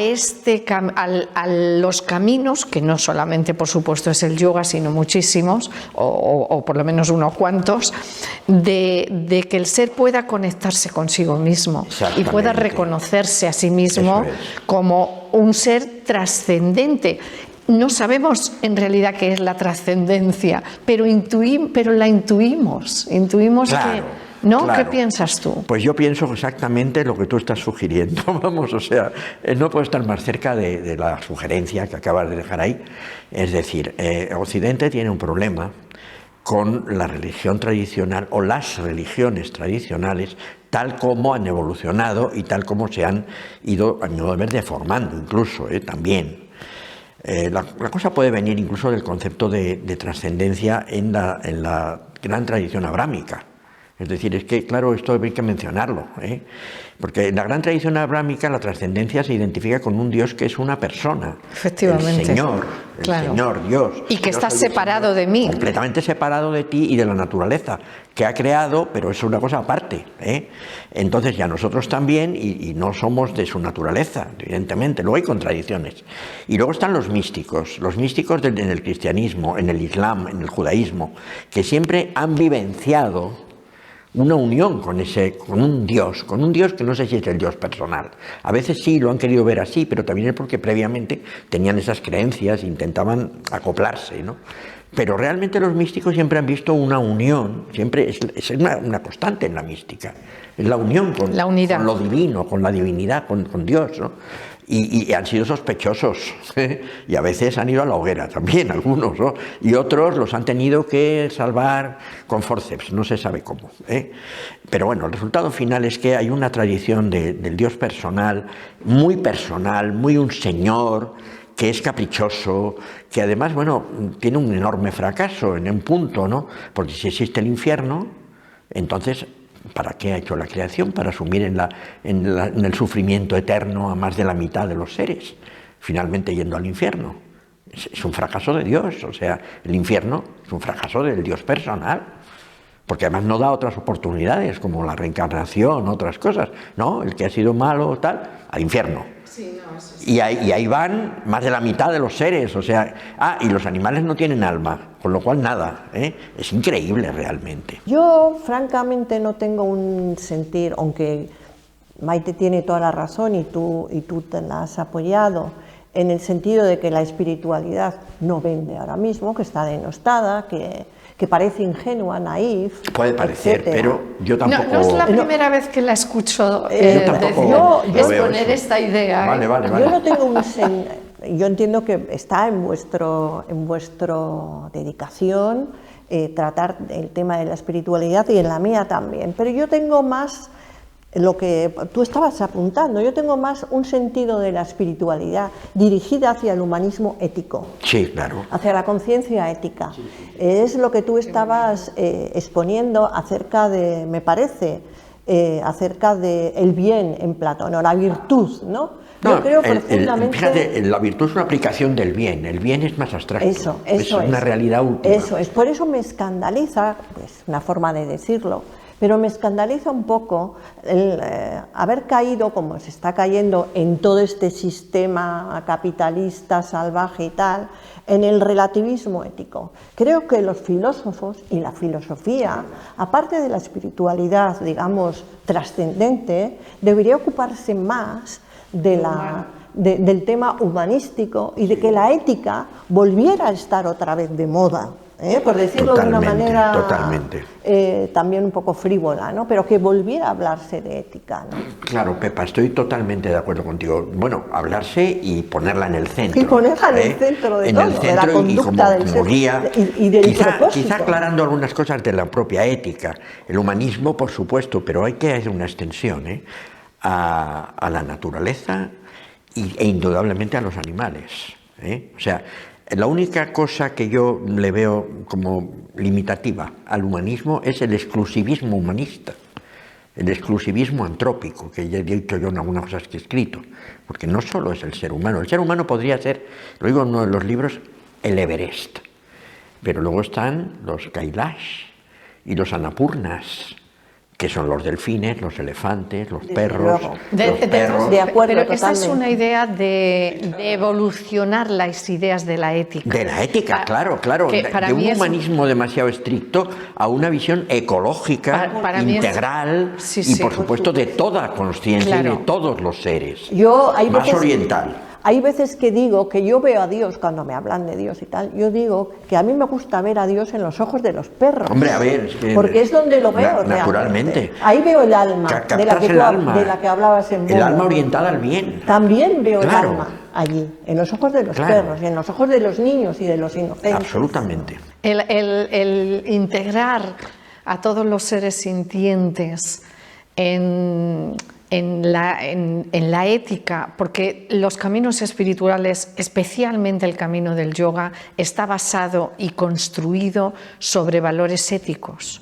los caminos, que no solamente, por supuesto, es el yoga, sino muchísimos, o por lo menos unos cuantos, de que el ser pueda conectarse consigo mismo y pueda reconocerse a sí mismo como un ser trascendente. No sabemos en realidad qué es la trascendencia, pero la intuimos. Intuimos ¿no? Claro. ¿Qué piensas tú? Pues yo pienso exactamente lo que tú estás sugiriendo, vamos, o sea, no puedo estar más cerca de la sugerencia que acabas de dejar ahí. Es decir, Occidente tiene un problema con la religión tradicional o las religiones tradicionales tal como han evolucionado y tal como se han ido, a mi modo de ver, deformando incluso, también. La cosa puede venir incluso del concepto de trascendencia en la gran tradición abrámica. Es decir, es que, claro, esto hay que mencionarlo, porque en la gran tradición abrámica la trascendencia se identifica con un Dios que es una persona. Efectivamente. El Señor, claro. Señor, Dios. Y que Yo está soy el separado Señor, de mí. completamente separado de ti y de la naturaleza, que ha creado, pero es una cosa aparte. Entonces ya nosotros también, y no somos de su naturaleza, evidentemente. Luego hay contradicciones. Y luego están los místicos en el cristianismo, en el islam, en el judaísmo, que siempre han vivenciado una unión con un Dios que no sé si es el Dios personal. A veces sí lo han querido ver así, pero también es porque previamente tenían esas creencias, intentaban acoplarse, ¿no? Pero realmente los místicos siempre han visto una unión, siempre es una constante en la mística, es la unión con lo divino, con la divinidad, con Dios, ¿no? Y han sido sospechosos, y a veces han ido a la hoguera también, algunos, ¿no? Y otros los han tenido que salvar con forceps, no se sabe cómo, Pero bueno, el resultado final es que hay una tradición del Dios personal, muy un señor, que es caprichoso, que además, bueno, tiene un enorme fracaso en un punto, ¿no? Porque si existe el infierno, entonces, ¿para qué ha hecho la creación? Para asumir en el sufrimiento eterno a más de la mitad de los seres, finalmente yendo al infierno. Es un fracaso de Dios, o sea, el infierno es un fracaso del Dios personal, porque además no da otras oportunidades, como la reencarnación, otras cosas. No, el que ha sido malo, tal, al infierno. Sí, no, eso sí. Y ahí van más de la mitad de los seres, o sea, y los animales no tienen alma, con lo cual nada, es increíble realmente. Yo francamente no tengo un sentir, aunque Maite tiene toda la razón y tú te la has apoyado, en el sentido de que la espiritualidad no vende ahora mismo, que está denostada, que parece ingenua, naif. Puede parecer, etcétera. pero yo tampoco... No es la primera vez que la escucho yo tampoco exponer esta idea. Vale. Yo no tengo yo entiendo que está en vuestra dedicación tratar el tema de la espiritualidad y en la mía también, pero yo tengo más lo que tú estabas apuntando, yo tengo más un sentido de la espiritualidad dirigida hacia el humanismo ético. Sí, claro. Hacia la conciencia ética. Sí. Es lo que tú estabas exponiendo acerca de, me parece, acerca del bien en Platón, o la virtud, ¿no? Yo creo profundamente... Fíjate, la virtud es una aplicación del bien, el bien es más abstracto, eso es una realidad última. Eso es, por eso me escandaliza, pues una forma de decirlo, pero me escandaliza un poco el haber caído, como se está cayendo en todo este sistema capitalista, salvaje y tal, en el relativismo ético. Creo que los filósofos y la filosofía, aparte de la espiritualidad, digamos, trascendente, debería ocuparse más del tema humanístico y de que la ética volviera a estar otra vez de moda. Por decirlo de una manera también un poco frívola, ¿no? Pero que volviera a hablarse de ética, ¿no? Claro, Pepa, estoy totalmente de acuerdo contigo. Bueno, hablarse y ponerla en el centro. Y ponerla en el centro de todo, de la conducta del ser guía, y del propósito. Quizá aclarando algunas cosas de la propia ética. El humanismo, por supuesto, pero hay que hacer una extensión a la naturaleza e indudablemente a los animales. O sea, la única cosa que yo le veo como limitativa al humanismo es el exclusivismo humanista, el exclusivismo antrópico, que ya he dicho yo en algunas cosas que he escrito, porque no solo es el ser humano podría ser, lo digo en uno de los libros, el Everest, pero luego están los Kailash y los Annapurnas, que son los delfines, los elefantes, los perros. De acuerdo, pero esa es una idea de evolucionar las ideas de la ética. De la ética, claro. De un humanismo demasiado estricto a una visión ecológica, integral y, por supuesto, de toda conciencia y de todos los seres. Hay más oriental. hay veces que digo que yo veo a Dios, cuando me hablan de Dios y tal, yo digo que a mí me gusta ver a Dios en los ojos de los perros. Hombre, a ver, es que porque es donde lo veo naturalmente. Ahí veo el alma, de la que hablabas en el alma orientada al bien. También veo el alma allí, en los ojos de los perros, y en los ojos de los niños y de los inocentes. Absolutamente. El integrar a todos los seres sintientes en la ética, porque los caminos espirituales, especialmente el camino del yoga, está basado y construido sobre valores éticos.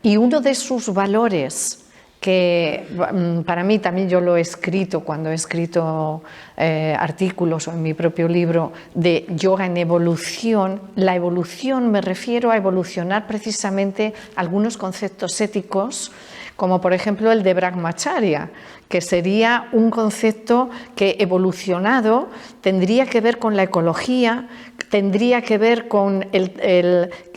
Y uno de sus valores, que para mí también yo lo he escrito cuando he escrito artículos o en mi propio libro de yoga en evolución, la evolución me refiero a evolucionar precisamente algunos conceptos éticos, como por ejemplo el de Brahmacharya, que sería un concepto que evolucionado tendría que ver con la ecología, tendría que ver con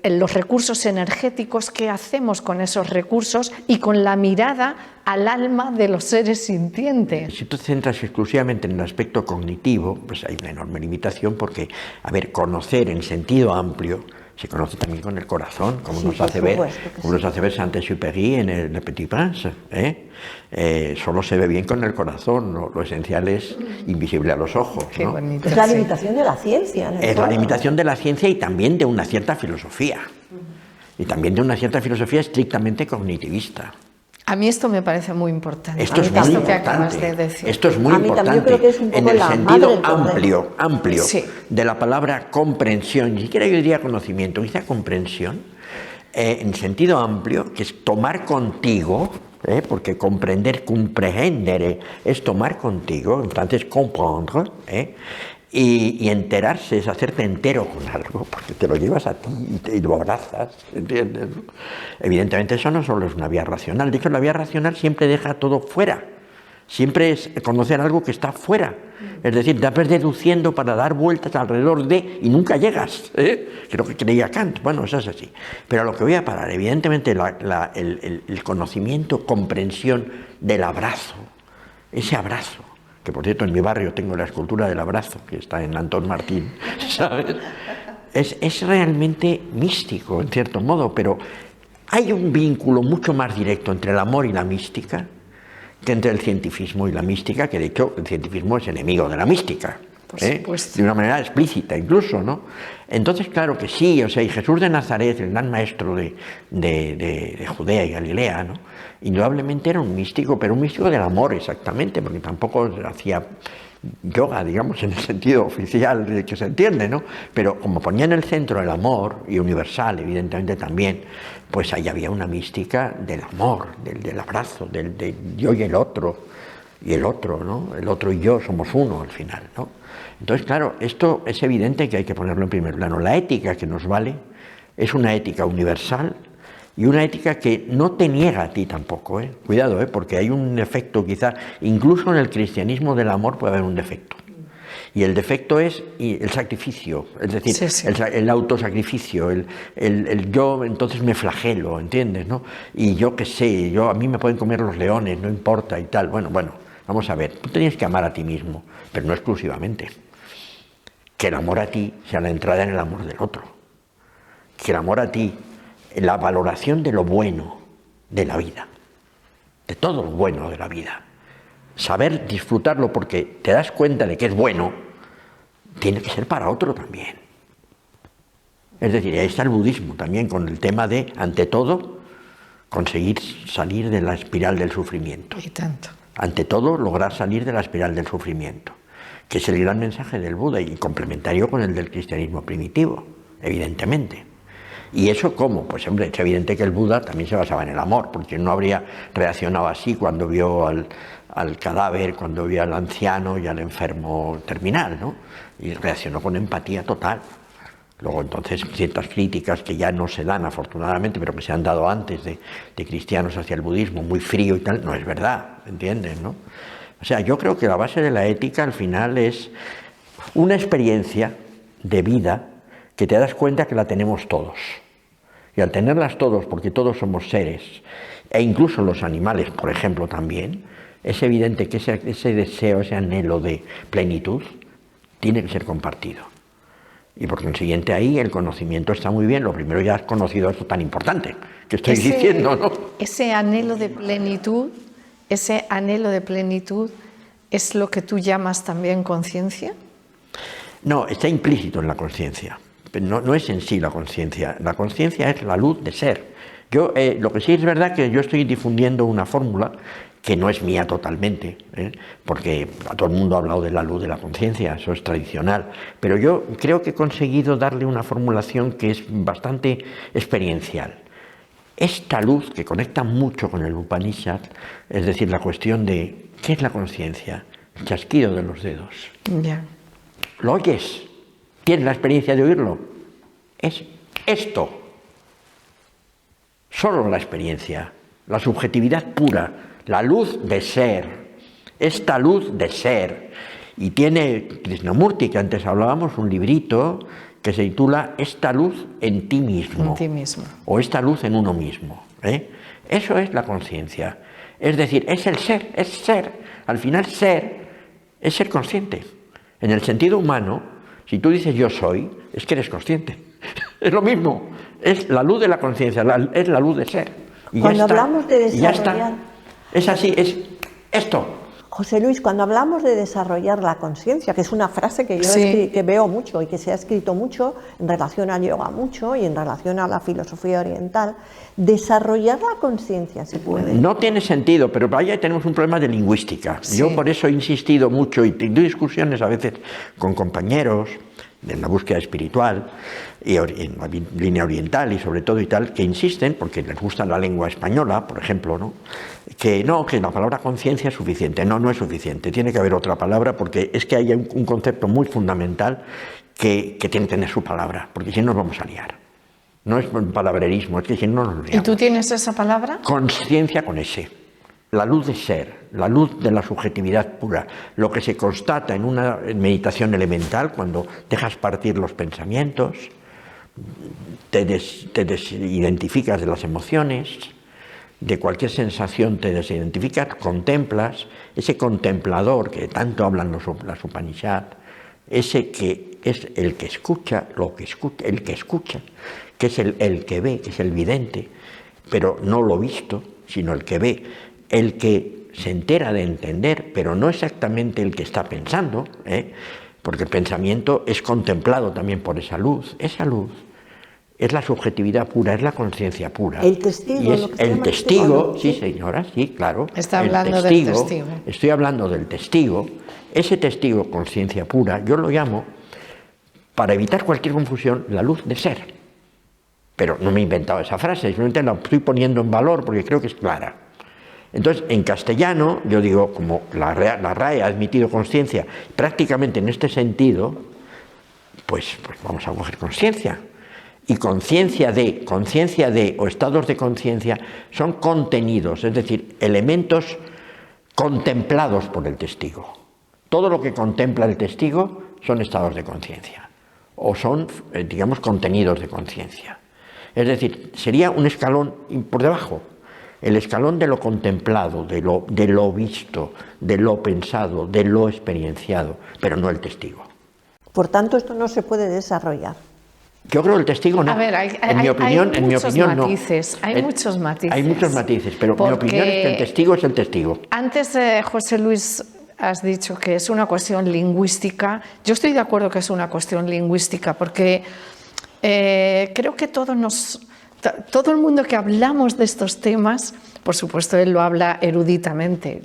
los recursos energéticos, qué hacemos con esos recursos y con la mirada al alma de los seres sintientes. Si tú te centras exclusivamente en el aspecto cognitivo, pues hay una enorme limitación porque, a ver, conocer en sentido amplio se conoce también con el corazón, como nos hace ver Saint-Exupéry en el Le Petit Prince. Solo se ve bien con el corazón, lo esencial es invisible a los ojos. Qué ¿no? bonito, es la limitación de la ciencia. Es la limitación de la ciencia y también de una cierta filosofía. Y también de una cierta filosofía estrictamente cognitivista. A mí esto me parece muy importante. Esto es muy importante. Esto es muy importante. Yo creo que es un poco en el sentido amplio sí. de la palabra comprensión, ni siquiera yo diría conocimiento, quizá comprensión, en sentido amplio, que es tomar contigo, porque comprendere, es tomar contigo, entonces comprendre, y enterarse es hacerte entero con algo, porque te lo llevas a ti y lo abrazas, ¿entiendes? Evidentemente eso no solo es una vía racional, de hecho la vía racional siempre deja todo fuera, siempre es conocer algo que está fuera, es decir, te vas deduciendo para dar vueltas alrededor de y nunca llegas, creo que creía Kant, bueno, eso es así, pero a lo que voy a parar, evidentemente el conocimiento, comprensión del abrazo, ese abrazo, que por cierto en mi barrio tengo la escultura del abrazo, que está en Antón Martín, ¿sabes? Es realmente místico, en cierto modo, pero hay un vínculo mucho más directo entre el amor y la mística que entre el cientifismo y la mística, que de hecho el cientifismo es enemigo de la mística, de una manera explícita incluso, ¿no? Entonces, claro que sí, o sea, y Jesús de Nazaret, el gran maestro de Judea y Galilea, ¿no? Indudablemente era un místico, pero un místico del amor exactamente, porque tampoco hacía yoga, digamos, en el sentido oficial de que se entiende, ¿no? Pero como ponía en el centro el amor, y universal, evidentemente también, pues ahí había una mística del amor, del abrazo, del yo y el otro, ¿no? El otro y yo somos uno al final, ¿no? Entonces, claro, esto es evidente que hay que ponerlo en primer plano. La ética que nos vale es una ética universal y una ética que no te niega a ti tampoco, Cuidado, porque hay un defecto quizá, incluso en el cristianismo del amor puede haber un defecto. Y el defecto es el sacrificio, es decir, sí. El autosacrificio, el yo entonces me flagelo, ¿entiendes? ¿No? Y yo qué sé, a mí me pueden comer los leones, no importa y tal. Bueno, vamos a ver, tú tienes que amar a ti mismo, pero no exclusivamente. Que el amor a ti sea la entrada en el amor del otro. Que el amor a ti, la valoración de lo bueno de la vida, de todo lo bueno de la vida. Saber disfrutarlo porque te das cuenta de que es bueno, tiene que ser para otro también. Es decir, ahí está el budismo también con el tema de, ante todo, conseguir salir de la espiral del sufrimiento. Y tanto. Ante todo, lograr salir de la espiral del sufrimiento, que es el gran mensaje del Buda y complementario con el del cristianismo primitivo, evidentemente. ¿Y eso cómo? Pues hombre, es evidente que el Buda también se basaba en el amor, porque no habría reaccionado así cuando vio al cadáver, cuando vio al anciano y al enfermo terminal, ¿no? Y reaccionó con empatía total. Luego entonces ciertas críticas que ya no se dan afortunadamente, pero que se han dado antes de cristianos hacia el budismo, muy frío y tal, no es verdad, ¿entiendes, no? O sea, yo creo que la base de la ética al final es una experiencia de vida que te das cuenta que la tenemos todos. Y al tenerlas todos, porque todos somos seres, e incluso los animales, por ejemplo, también, es evidente que ese deseo, ese anhelo de plenitud, tiene que ser compartido. Y por consiguiente ahí el conocimiento está muy bien. Lo primero, ya has conocido esto tan importante que estoy diciendo, ¿no? Ese anhelo de plenitud es lo que tú llamas también conciencia. No, está implícito en la conciencia. No es en sí la conciencia. La conciencia es la luz de ser. Lo que sí es verdad que yo estoy difundiendo una fórmula que no es mía totalmente, porque a todo el mundo ha hablado de la luz de la conciencia, eso es tradicional, pero yo creo que he conseguido darle una formulación que es bastante experiencial. Esta luz que conecta mucho con el Upanishad, es decir, la cuestión de ¿qué es la conciencia? El chasquido de los dedos. Yeah. ¿Lo oyes? ¿Tienes la experiencia de oírlo? Es esto. Solo la experiencia, la subjetividad pura, la luz de ser, esta luz de ser. Y tiene Krishnamurti, que antes hablábamos, un librito que se titula Esta luz en ti mismo. En ti mismo. O esta luz en uno mismo. Eso es la conciencia. Es decir, es el ser, es ser. Al final ser es ser consciente. En el sentido humano, si tú dices yo soy, es que eres consciente. Es lo mismo. Es la luz de la conciencia, es la luz de ser. Y cuando ya está, hablamos de desarrollar... ya está. Es así, es esto. José Luis, cuando hablamos de desarrollar la conciencia, que es una frase que yo que veo mucho y que se ha escrito mucho en relación al yoga mucho y en relación a la filosofía oriental, desarrollar la conciencia se puede. No tiene sentido, pero ahí tenemos un problema de lingüística. Sí. Yo por eso he insistido mucho y tengo discusiones a veces con compañeros en la búsqueda espiritual y en la línea oriental y sobre todo y tal, que insisten, porque les gusta la lengua española, por ejemplo, ¿no? Que la palabra conciencia es suficiente. No es suficiente, tiene que haber otra palabra, porque es que hay un concepto muy fundamental que tiene que tener su palabra, porque si no nos vamos a liar. No es un palabrerismo, es que si no nos liamos. ¿Y tú tienes esa palabra? Conciencia con ese. La luz de ser, la luz de la subjetividad pura, lo que se constata en una meditación elemental, cuando dejas partir los pensamientos, te desidentificas de las emociones, de cualquier sensación te desidentificas, contemplas, ese contemplador que tanto hablan las Upanishad, ese que es el que escucha, el que escucha, que es el que ve, que es el vidente, pero no lo visto, sino el que ve, el que se entera de entender, pero no exactamente el que está pensando, porque el pensamiento es contemplado también por esa luz es la subjetividad pura, es la conciencia pura. El testigo. Y es el testigo, sí señora, sí, claro. Está hablando del testigo. Estoy hablando del testigo. Ese testigo, conciencia pura, yo lo llamo, para evitar cualquier confusión, la luz de ser. Pero no me he inventado esa frase, simplemente la estoy poniendo en valor porque creo que es clara. Entonces, en castellano, yo digo, como la RAE ha admitido conciencia, prácticamente en este sentido, pues vamos a coger conciencia. Y conciencia de o estados de conciencia son contenidos, es decir, elementos contemplados por el testigo. Todo lo que contempla el testigo son estados de conciencia, o son, digamos, contenidos de conciencia. Es decir, sería un escalón por debajo. El escalón de lo contemplado, de lo visto, de lo pensado, de lo experienciado, pero no el testigo. Por tanto, esto no se puede desarrollar. Yo creo que el testigo no. A ver, en mi opinión no. Hay muchos matices. Hay muchos matices, pero mi opinión es que el testigo es el testigo. Antes, José Luis, has dicho que es una cuestión lingüística. Yo estoy de acuerdo que es una cuestión lingüística, porque creo que todo el mundo que hablamos de estos temas, por supuesto él lo habla eruditamente,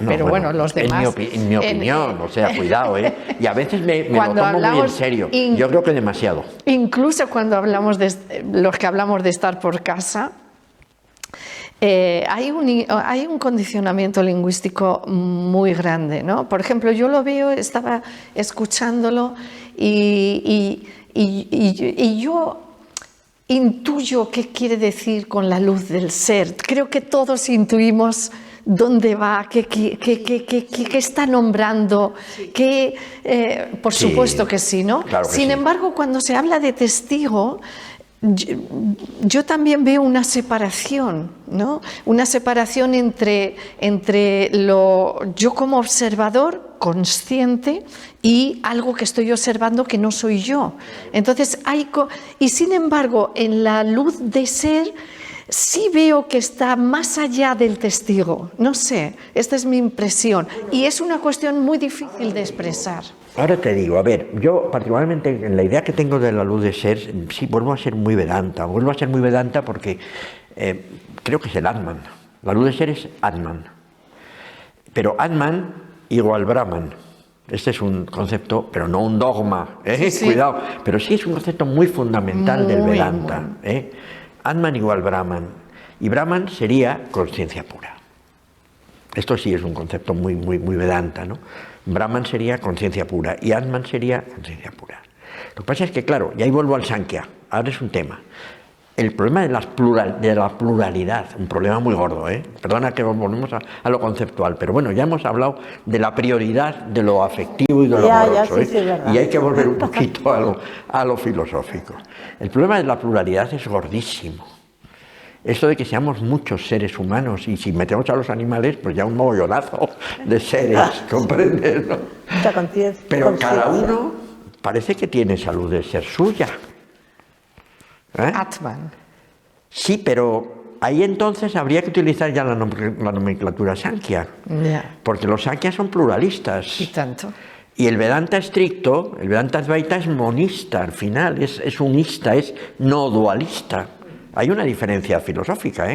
pero bueno, los demás... En mi opinión, o sea, cuidado, y a veces me lo tomo muy en serio, yo creo que demasiado. Incluso cuando hablamos los que hablamos de estar por casa, hay un condicionamiento lingüístico muy grande, ¿no? Por ejemplo, yo lo veo, estaba escuchándolo y yo intuyo qué quiere decir con la luz del ser. Creo que todos intuimos dónde va, qué está nombrando, por supuesto que sí, ¿no? Claro que Sin sí. embargo, cuando se habla de testigo, yo también veo una separación, ¿no? Una separación entre yo como observador, consciente y algo que estoy observando que no soy yo. Entonces, y sin embargo, en la luz de ser, sí veo que está más allá del testigo. No sé, esta es mi impresión. Y es una cuestión muy difícil de expresar. Ahora te digo, a ver, yo particularmente en la idea que tengo de la luz de ser, sí, vuelvo a ser muy Vedanta porque creo que es el Atman. La luz de ser es Atman. Pero Atman igual Brahman. Este es un concepto, pero no un dogma, Sí. Cuidado, pero sí es un concepto muy fundamental del Vedanta. Atman igual Brahman. Y Brahman sería conciencia pura. Esto sí es un concepto muy Vedanta, ¿no? Brahman sería conciencia pura y Atman sería conciencia pura. Lo que pasa es que, claro, y ahí vuelvo al Sankhya, ahora es un tema. El problema de la pluralidad, un problema muy gordo, Perdona que volvemos a lo conceptual, pero bueno, ya hemos hablado de la prioridad de lo afectivo y de lo amoroso, sí, y hay que volver un poquito a lo filosófico. El problema de la pluralidad es gordísimo. Esto de que seamos muchos seres humanos y si metemos a los animales, pues ya un mogollonazo de seres, ¿comprendes? ¿No? Mucha conciencia. Pero cada uno parece que tiene salud de ser suya. Atman. Sí, pero ahí entonces habría que utilizar ya la nomenclatura Sankhya, porque los Sankhya son pluralistas. Y tanto. Y el Vedanta estricto, el Vedanta Advaita es monista al final, es unista, es no dualista. Hay una diferencia filosófica,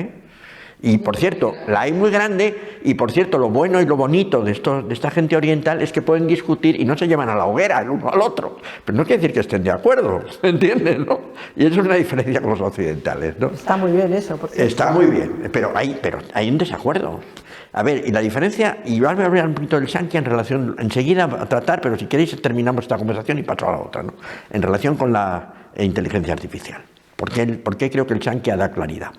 Y por cierto, la hay muy grande, y por cierto, lo bueno y lo bonito de esta gente oriental es que pueden discutir y no se llevan a la hoguera el uno al otro. Pero no quiere decir que estén de acuerdo, ¿entiendes? ¿No? Y eso es una diferencia con los occidentales, ¿no? Está muy bien eso. Está muy bien, pero hay un desacuerdo. A ver, y la diferencia, y ahora voy a hablar un poquito del Sankhya en relación, enseguida a tratar, pero si queréis terminamos esta conversación y paso a la otra, ¿no? En relación con la inteligencia artificial. ¿Por qué creo que el Sankhya da claridad?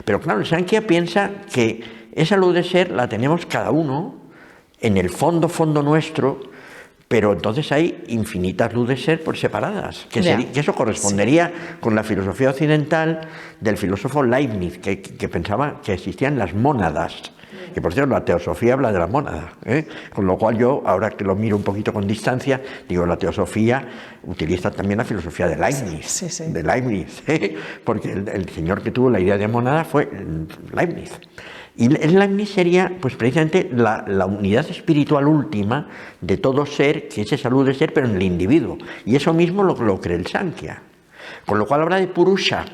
Pero claro, el Sankhya piensa que esa luz de ser la tenemos cada uno en el fondo nuestro, pero entonces hay infinitas luz de ser por separadas, que eso correspondería con la filosofía occidental del filósofo Leibniz, que pensaba que existían las mónadas. Que por cierto, la teosofía habla de la mónada, con lo cual yo, ahora que lo miro un poquito con distancia, digo, la teosofía utiliza también la filosofía de Leibniz, de Leibniz, porque el señor que tuvo la idea de mónada fue Leibniz. Y el Leibniz sería, pues precisamente, la unidad espiritual última de todo ser, que es esa luz de ser, pero en el individuo. Y eso mismo lo cree el Sankhya. Con lo cual habla de Purusha.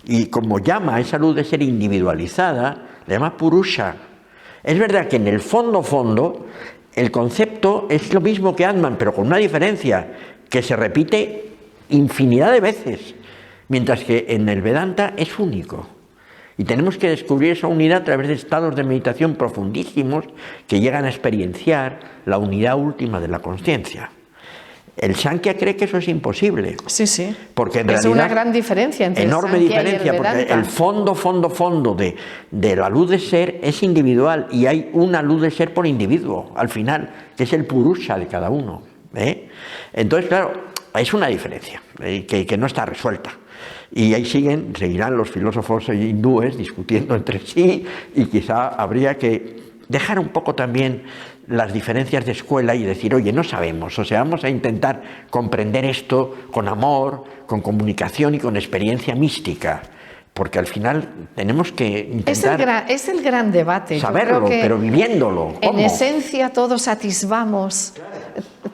Y como llama a esa luz de ser individualizada, le llama Purusha. Es verdad que en el fondo, el concepto es lo mismo que Atman, pero con una diferencia, que se repite infinidad de veces, mientras que en el Vedanta es único. Y tenemos que descubrir esa unidad a través de estados de meditación profundísimos que llegan a experienciar la unidad última de la consciencia. El Sankhya cree que eso es imposible. Sí. Porque en es realidad, una gran diferencia entre enorme el Sankhya diferencia, y el porque Vedanta. el fondo de la luz de ser es individual y hay una luz de ser por individuo, al final, que es el Purusha de cada uno. Entonces, claro, es una diferencia que no está resuelta. Y ahí seguirán los filósofos hindúes discutiendo entre sí y quizá habría que dejar un poco también las diferencias de escuela y decir, oye, no sabemos, o sea, vamos a intentar comprender esto con amor, con comunicación y con experiencia mística, porque al final tenemos que intentar es el gran debate. saberlo, Yo creo que pero viviéndolo. ¿Cómo? En esencia todos atisbamos,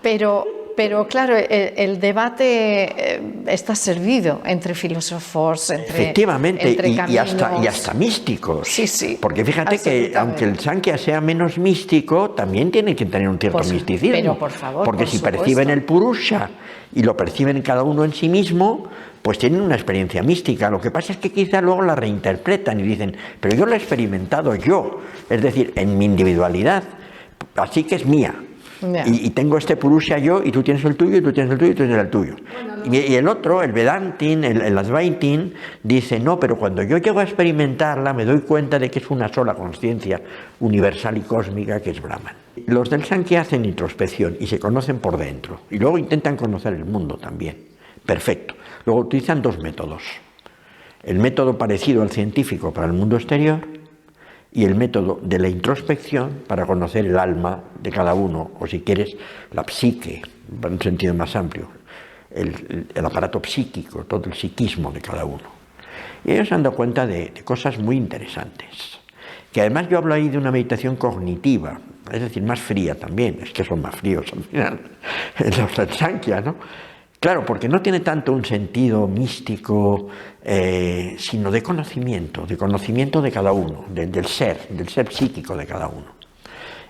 pero claro, el debate está servido entre filósofos, efectivamente, entre y caminos. hasta místicos. Sí. Porque fíjate que aunque el Sankhya sea menos místico, también tiene que tener un cierto misticismo. Pero por favor, porque si perciben el Purusha y lo perciben cada uno en sí mismo, pues tienen una experiencia mística. Lo que pasa es que quizá luego la reinterpretan y dicen, pero yo lo he experimentado yo, es decir, en mi individualidad, así que es mía. Y tengo este Purusha yo, y tú tienes el tuyo, y tú tienes el tuyo, y tú tienes el tuyo. Y el otro, el Vedantin, el Advaitin, dice, no, pero cuando yo llego a experimentarla, me doy cuenta de que es una sola consciencia universal y cósmica, que es Brahman. Los del Sankhya hacen introspección y se conocen por dentro, y luego intentan conocer el mundo también. Perfecto. Luego utilizan dos métodos. El método parecido al científico para el mundo exterior, y el método de la introspección para conocer el alma de cada uno, o si quieres, la psique, en un sentido más amplio, el aparato psíquico, todo el psiquismo de cada uno. Y ellos se han dado cuenta de cosas muy interesantes, que además yo hablo ahí de una meditación cognitiva, es decir, más fría también, es que son más fríos al final, los Sankhya, ¿no? Claro, porque no tiene tanto un sentido místico, sino de conocimiento de cada uno, del ser psíquico de cada uno.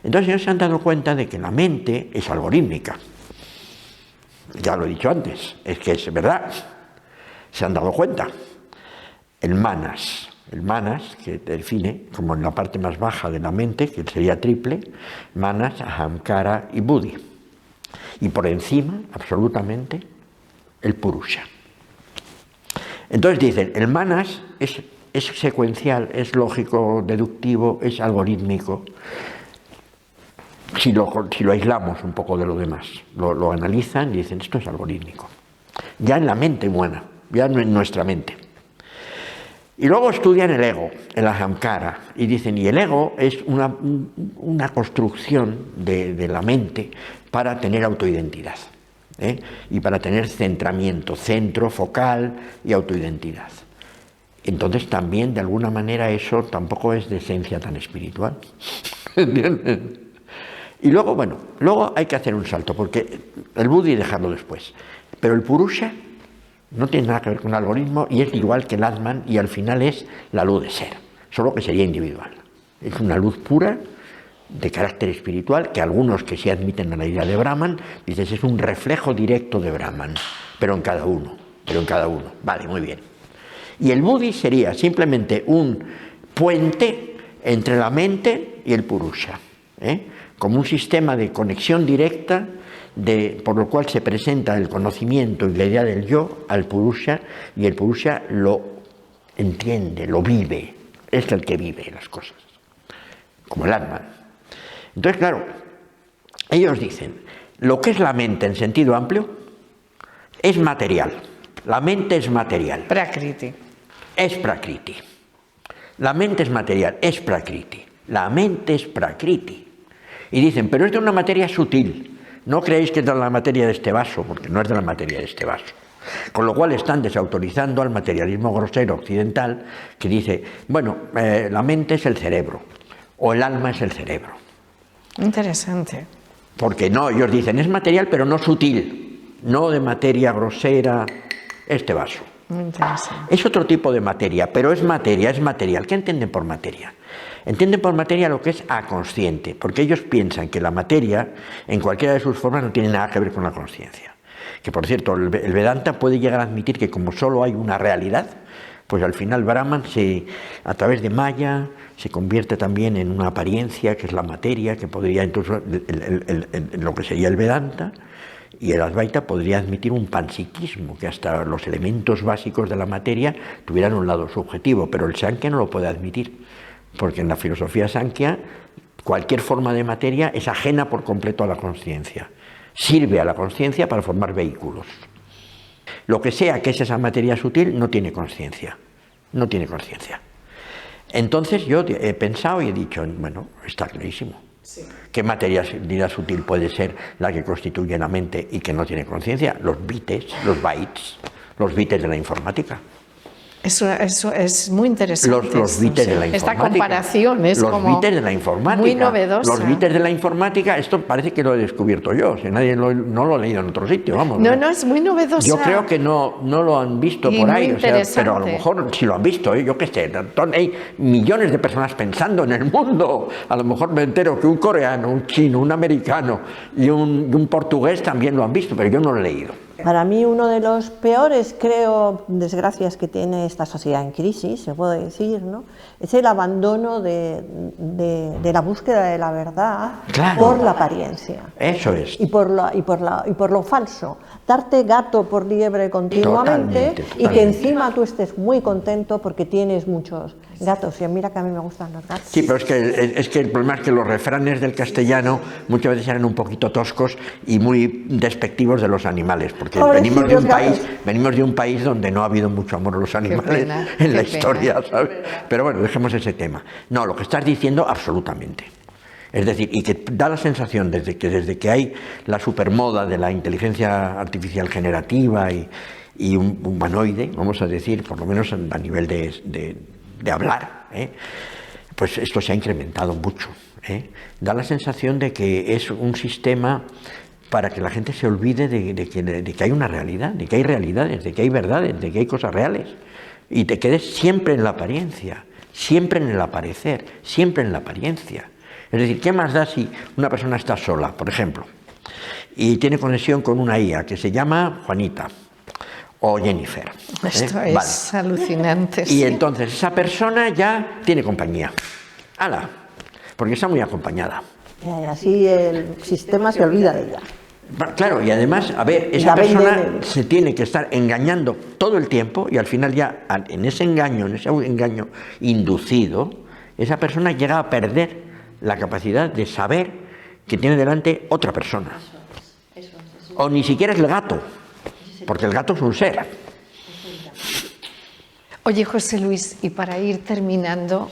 Entonces ellos se han dado cuenta de que la mente es algorítmica. Ya lo he dicho antes, es que es verdad, se han dado cuenta. El manas, que define como en la parte más baja de la mente, que sería triple, manas, ahamkara y buddhi. Y por encima, absolutamente, el purusha. Entonces dicen, el manas es secuencial, es lógico, deductivo, es algorítmico, si lo aislamos un poco de lo demás. Lo analizan y dicen, esto es algorítmico. Ya en la mente humana, ya en nuestra mente. Y luego estudian el ego, el ahamkara, y dicen, y el ego es una construcción de la mente para tener autoidentidad, y para tener centramiento, centro, focal y autoidentidad. Entonces también, de alguna manera, eso tampoco es de esencia tan espiritual. ¿Entiendes? Y luego, bueno, luego hay que hacer un salto, porque el buddhi dejarlo después, pero el purusha no tiene nada que ver con el algoritmo y es igual que el Atman, y al final es la luz de ser, solo que sería individual. Es una luz pura de carácter espiritual, que algunos que sí admiten a la idea de Brahman, dices, es un reflejo directo de Brahman, pero en cada uno, Vale, muy bien. Y el buddhi sería simplemente un puente entre la mente y el purusha, como un sistema de conexión directa por lo cual se presenta el conocimiento y la idea del yo al purusha, y el purusha lo entiende, lo vive, es el que vive las cosas, como el Atman. Entonces, claro, ellos dicen, lo que es la mente en sentido amplio es material, la mente es material. Prakriti. Es prakriti. La mente es material, es prakriti. La mente es prakriti. Y dicen, pero es de una materia sutil. No creéis que es de la materia de este vaso, porque no es de la materia de este vaso. Con lo cual están desautorizando al materialismo grosero occidental, que dice, bueno, la mente es el cerebro, o el alma es el cerebro. Interesante. Porque no, ellos dicen, es material pero no sutil, no de materia grosera, este vaso. Muy interesante. Es otro tipo de materia, pero es material. ¿Qué entienden por materia? Entienden por materia lo que es aconsciente, porque ellos piensan que la materia, en cualquiera de sus formas, no tiene nada que ver con la consciencia. Que, por cierto, el Vedanta puede llegar a admitir que como solo hay una realidad, pues al final Brahman, a través de Maya, se convierte también en una apariencia, que es la materia, que podría incluso, lo que sería el Vedanta, y el Advaita podría admitir un panpsiquismo, que hasta los elementos básicos de la materia tuvieran un lado subjetivo, pero el Sankhya no lo puede admitir, porque en la filosofía Sankhya cualquier forma de materia es ajena por completo a la consciencia, sirve a la consciencia para formar vehículos. Lo que sea que es esa materia sutil no tiene consciencia, Entonces yo he pensado y he dicho, bueno, está clarísimo. Sí. ¿Qué materia sutil puede ser la que constituye la mente y que no tiene conciencia? Los bytes de la informática. Eso es muy interesante. Los bytes de la informática. Esta comparación es los bytes de la informática. Muy novedosa. Los bytes de la informática, esto parece que lo he descubierto yo, si nadie no lo ha leído en otro sitio, vamos. No, es muy novedosa. Yo creo que no lo han visto por ahí, pero a lo mejor si lo han visto, yo qué sé, hay millones de personas pensando en el mundo. A lo mejor me entero que un coreano, un chino, un americano y un portugués también lo han visto, pero yo no lo he leído. Para mí uno de los peores, creo, desgracias que tiene esta sociedad en crisis, se puede decir, ¿no? Es el abandono de la búsqueda de la verdad, claro, por la apariencia. Eso es. Y por lo falso. Darte gato por liebre continuamente. Totalmente. Y que encima tú estés muy contento porque tienes muchos gatos. Y mira que a mí me gustan los gatos. Sí, pero es que el problema es que los refranes del castellano muchas veces eran un poquito toscos y muy despectivos de los animales, porque porque Pobrecitos venimos de un país donde no ha habido mucho amor a los animales en la historia, ¿sabes? Pero bueno, dejemos ese tema. No, lo que estás diciendo, absolutamente. Es decir, y que da la sensación desde que hay la supermoda de la inteligencia artificial generativa y un humanoide, vamos a decir, por lo menos a nivel de hablar, pues esto se ha incrementado mucho. Da la sensación de que es un sistema para que la gente se olvide de que hay una realidad, de que hay realidades, de que hay verdades, de que hay cosas reales, y te quedes siempre en la apariencia, siempre en el aparecer, siempre en la apariencia. Es decir, ¿qué más da si una persona está sola, por ejemplo, y tiene conexión con una IA que se llama Juanita o Jennifer? Esto es alucinante. Y sí. entonces esa persona ya tiene compañía. ¡Hala! Porque está muy acompañada. Y así el sistema se olvida de ella. Claro, y además, a ver, esa persona se tiene que estar engañando todo el tiempo y al final ya en ese engaño inducido, esa persona llega a perder la capacidad de saber que tiene delante otra persona. O ni siquiera es el gato, porque el gato es un ser. Oye, José Luis, y para ir terminando,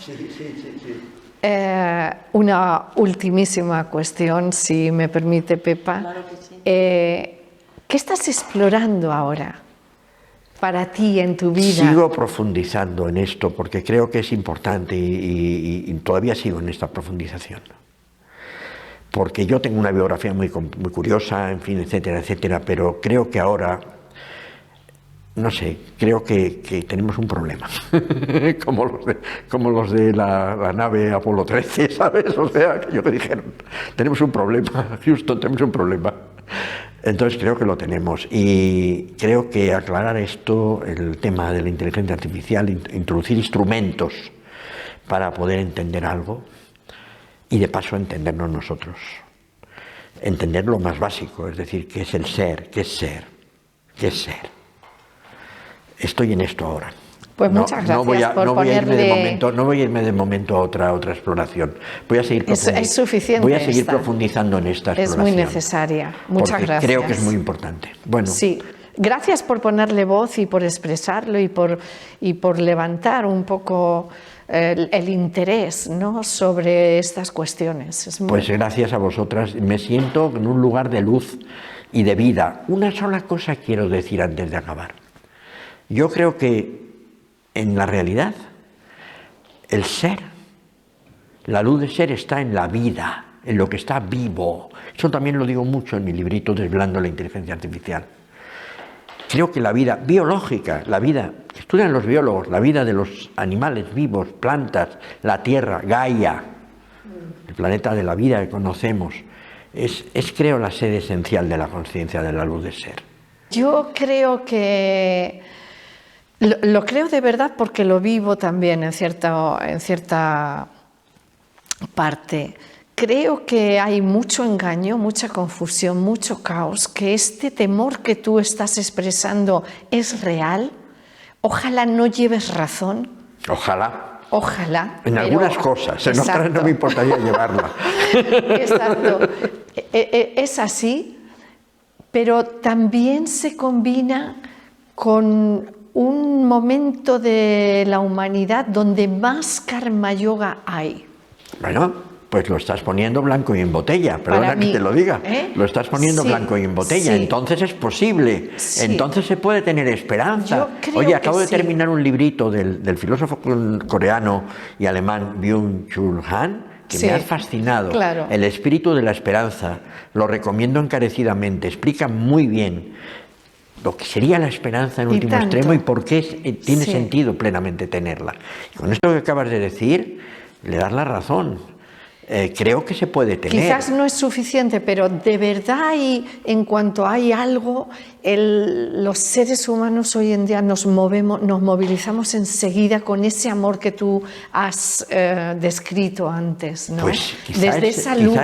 una ultimísima cuestión, si me permite, Pepa. Claro que sí. ¿Qué estás explorando ahora para ti en tu vida? Sigo profundizando en esto porque creo que es importante y todavía sigo en esta profundización. Porque yo tengo una biografía muy curiosa, en fin, etcétera, etcétera, pero creo que ahora, no sé, creo que tenemos un problema, como los de la nave Apolo 13, ¿sabes? O sea, aquello que dijeron, tenemos un problema, Houston, tenemos un problema. Entonces creo que lo tenemos y creo que aclarar esto, el tema de la inteligencia artificial, introducir instrumentos para poder entender algo y de paso entendernos nosotros, entender lo más básico, es decir, qué es el ser, qué es ser, qué es ser. Estoy en esto ahora. Pues muchas gracias por ponerle... No voy a irme de momento a otra exploración. Voy a seguir es suficiente. Voy a seguir profundizando en esta exploración. Es muy necesaria. Muchas gracias. Creo que es muy importante. Bueno. Sí. Gracias por ponerle voz y por expresarlo y por levantar un poco el interés, ¿no?, sobre estas cuestiones. Pues gracias a vosotras. Me siento en un lugar de luz y de vida. Una sola cosa quiero decir antes de acabar. Yo creo que en la realidad el ser, la luz de ser está en la vida, en lo que está vivo. Eso también lo digo mucho en mi librito Desvelando la inteligencia artificial. Creo que la vida biológica, la vida que estudian los biólogos, la vida de los animales vivos, plantas, la Tierra, Gaia, el planeta de la vida que conocemos, es creo la sede esencial de la conciencia de la luz de ser. Yo creo que lo creo de verdad porque lo vivo también en cierta parte. Creo que hay mucho engaño, mucha confusión, mucho caos, que este temor que tú estás expresando es real. Ojalá no lleves razón. Ojalá. Ojalá. En algunas cosas, en otras no me importaría llevarla. Exacto. Es así, pero también se combina con un momento de la humanidad donde más karma yoga hay. Bueno, pues lo estás poniendo blanco y en botella, perdona que te lo diga. Lo estás poniendo blanco y en botella, entonces es posible, entonces se puede tener esperanza. Oye, acabo de terminar un librito del filósofo coreano y alemán Byung-Chul Han, que me ha fascinado. Claro. El espíritu de la esperanza, lo recomiendo encarecidamente, explica muy bien lo que sería la esperanza en último extremo y por qué tiene sentido plenamente tenerla. Y con esto que acabas de decir, le das la razón. Creo que se puede tener. Quizás no es suficiente, pero de verdad en cuanto hay algo, los seres humanos hoy en día nos movilizamos enseguida con ese amor que tú has descrito antes, ¿no? Pues desde esa luz.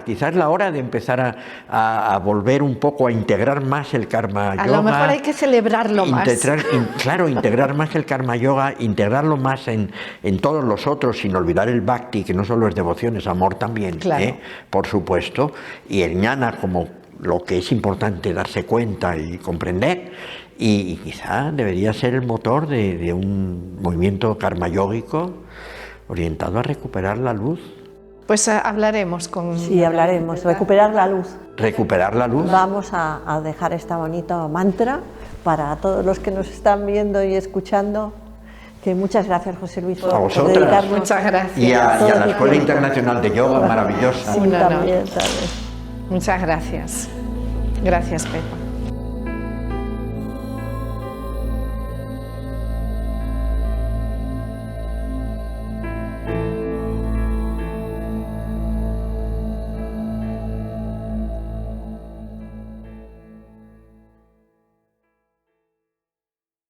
Quizás la hora de empezar a volver un poco a integrar más el karma yoga. A lo mejor hay que celebrarlo más. Claro, integrar más el karma yoga, integrarlo más en todos los otros, sin olvidar el bhakti, que no solo es devoción, es amor también, claro. Por supuesto, y el jnana como lo que es importante darse cuenta y comprender, y quizá debería ser el motor de un movimiento karma-yógico orientado a recuperar la luz. Pues hablaremos con... Sí, hablaremos. Recuperar la luz. Recuperar la luz. Vamos a dejar este bonito mantra para todos los que nos están viendo y escuchando. Que muchas gracias, José Luis, A vosotras. dedicarnos. Muchas gracias. Y a todo la tu Escuela tiempo. Internacional de Yoga, maravillosa. Sí, Un honor. también, ¿sabes? Muchas gracias. Gracias, Pepa.